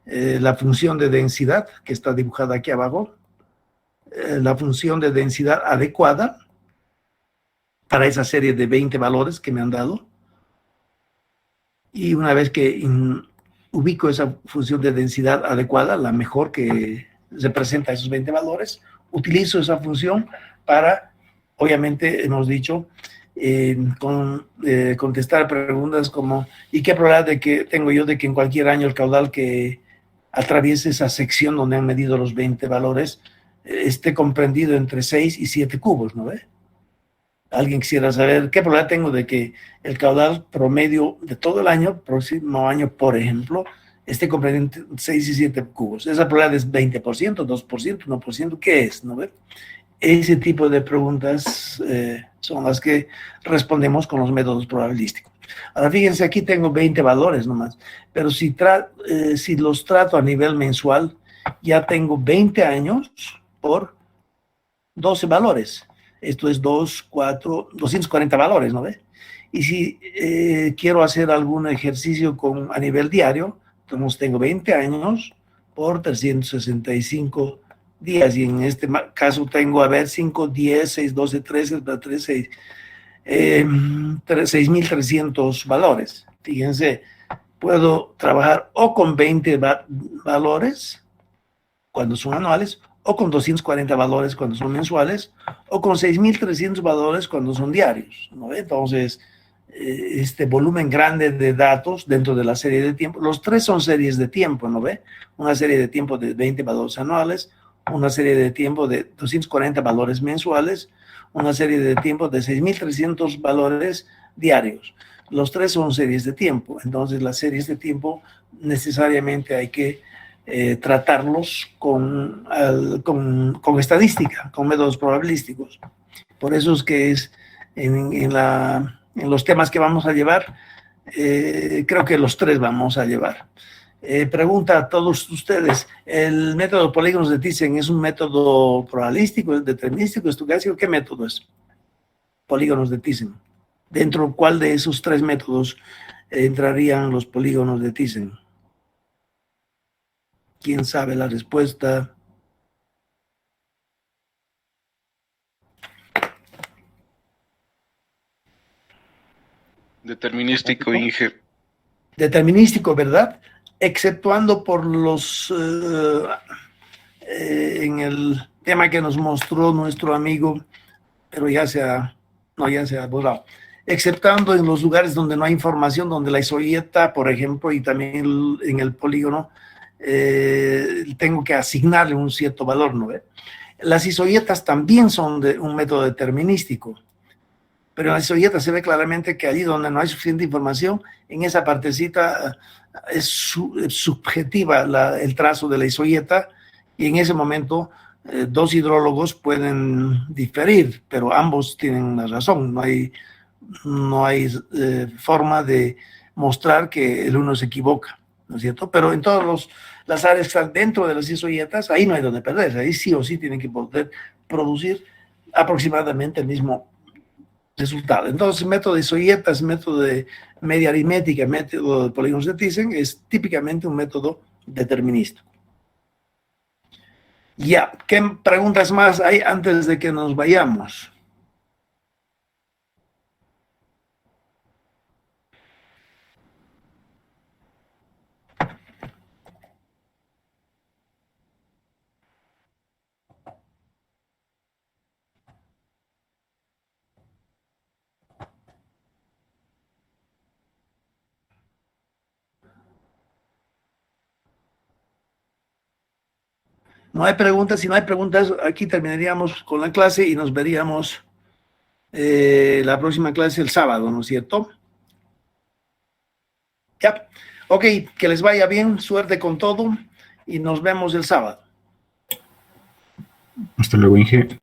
la función de densidad, que está dibujada aquí abajo, la función de densidad adecuada para esa serie de 20 valores que me han dado. Y una vez que ubico esa función de densidad adecuada, la mejor que representa esos 20 valores, utilizo esa función para, obviamente, hemos dicho, contestar preguntas como ¿y qué probabilidad tengo yo de que en cualquier año el caudal que atraviese esa sección donde han medido los 20 valores esté comprendido entre 6 y 7 cubos, ¿no ve? Alguien quisiera saber qué probabilidad tengo de que el caudal promedio de todo el año, próximo año, por ejemplo, esté comprendido entre 6 y 7 cubos. Esa probabilidad es 20%, 2%, 1%, ¿qué es? ¿No ve? Ese tipo de preguntas son las que respondemos con los métodos probabilísticos. Ahora fíjense, aquí tengo 20 valores nomás, pero si los trato a nivel mensual, ya tengo 20 años por 12 valores. Esto es 240 valores, ¿no ve? Y si quiero hacer algún ejercicio a nivel diario, entonces tengo 20 años por 365 días. Y en este caso tengo, 5, 10, 6, 12, 13, 13, 6.300 valores. Fíjense, puedo trabajar o con 20 valores cuando son anuales, o con 240 valores cuando son mensuales, o con 6.300 valores cuando son diarios, ¿no? Entonces, este volumen grande de datos dentro de la serie de tiempo. Los tres son series de tiempo, ¿no ve? Una serie de tiempo de 20 valores anuales, una serie de tiempo de 240 valores mensuales, una serie de tiempo de 6.300 valores diarios. Los tres son series de tiempo, entonces las series de tiempo necesariamente hay que tratarlos con estadística, con métodos probabilísticos. Por eso es que es en los temas que vamos a llevar, creo que los tres vamos a llevar. Pregunta a todos ustedes, ¿el método de polígonos de Thyssen es un método probabilístico, es determinístico, estocástico? ¿Qué método es? Polígonos de Thyssen. ¿Dentro de cuál de esos tres métodos entrarían los polígonos de Thyssen? ¿Quién sabe la respuesta? Determinístico, Inge. Determinístico, ¿verdad? Exceptuando por los... en el tema que nos mostró nuestro amigo, pero ya se ha borrado. Exceptando en los lugares donde no hay información, donde la isoieta, por ejemplo, y también en el polígono, tengo que asignarle un cierto valor, ¿no ve? Las isoietas también son de un método determinístico, pero en la isoieta se ve claramente que allí donde no hay suficiente información, en esa partecita es subjetiva el trazo de la isoieta, y en ese momento dos hidrólogos pueden diferir, pero ambos tienen la razón. No hay forma de mostrar que el uno se equivoca, ¿no es cierto? Pero en todas las áreas que están dentro de las isoietas, ahí no hay donde perder, ahí sí o sí tienen que poder producir aproximadamente el mismo resultado. Entonces, método de isoietas, método de media aritmética, método de polígonos de Thyssen es típicamente un método determinístico. Ya, ¿qué preguntas más hay antes de que nos vayamos? No hay preguntas. Si no hay preguntas, aquí terminaríamos con la clase y nos veríamos la próxima clase el sábado, ¿no es cierto? Ya. Ok, que les vaya bien, suerte con todo y nos vemos el sábado. Hasta luego, Inge.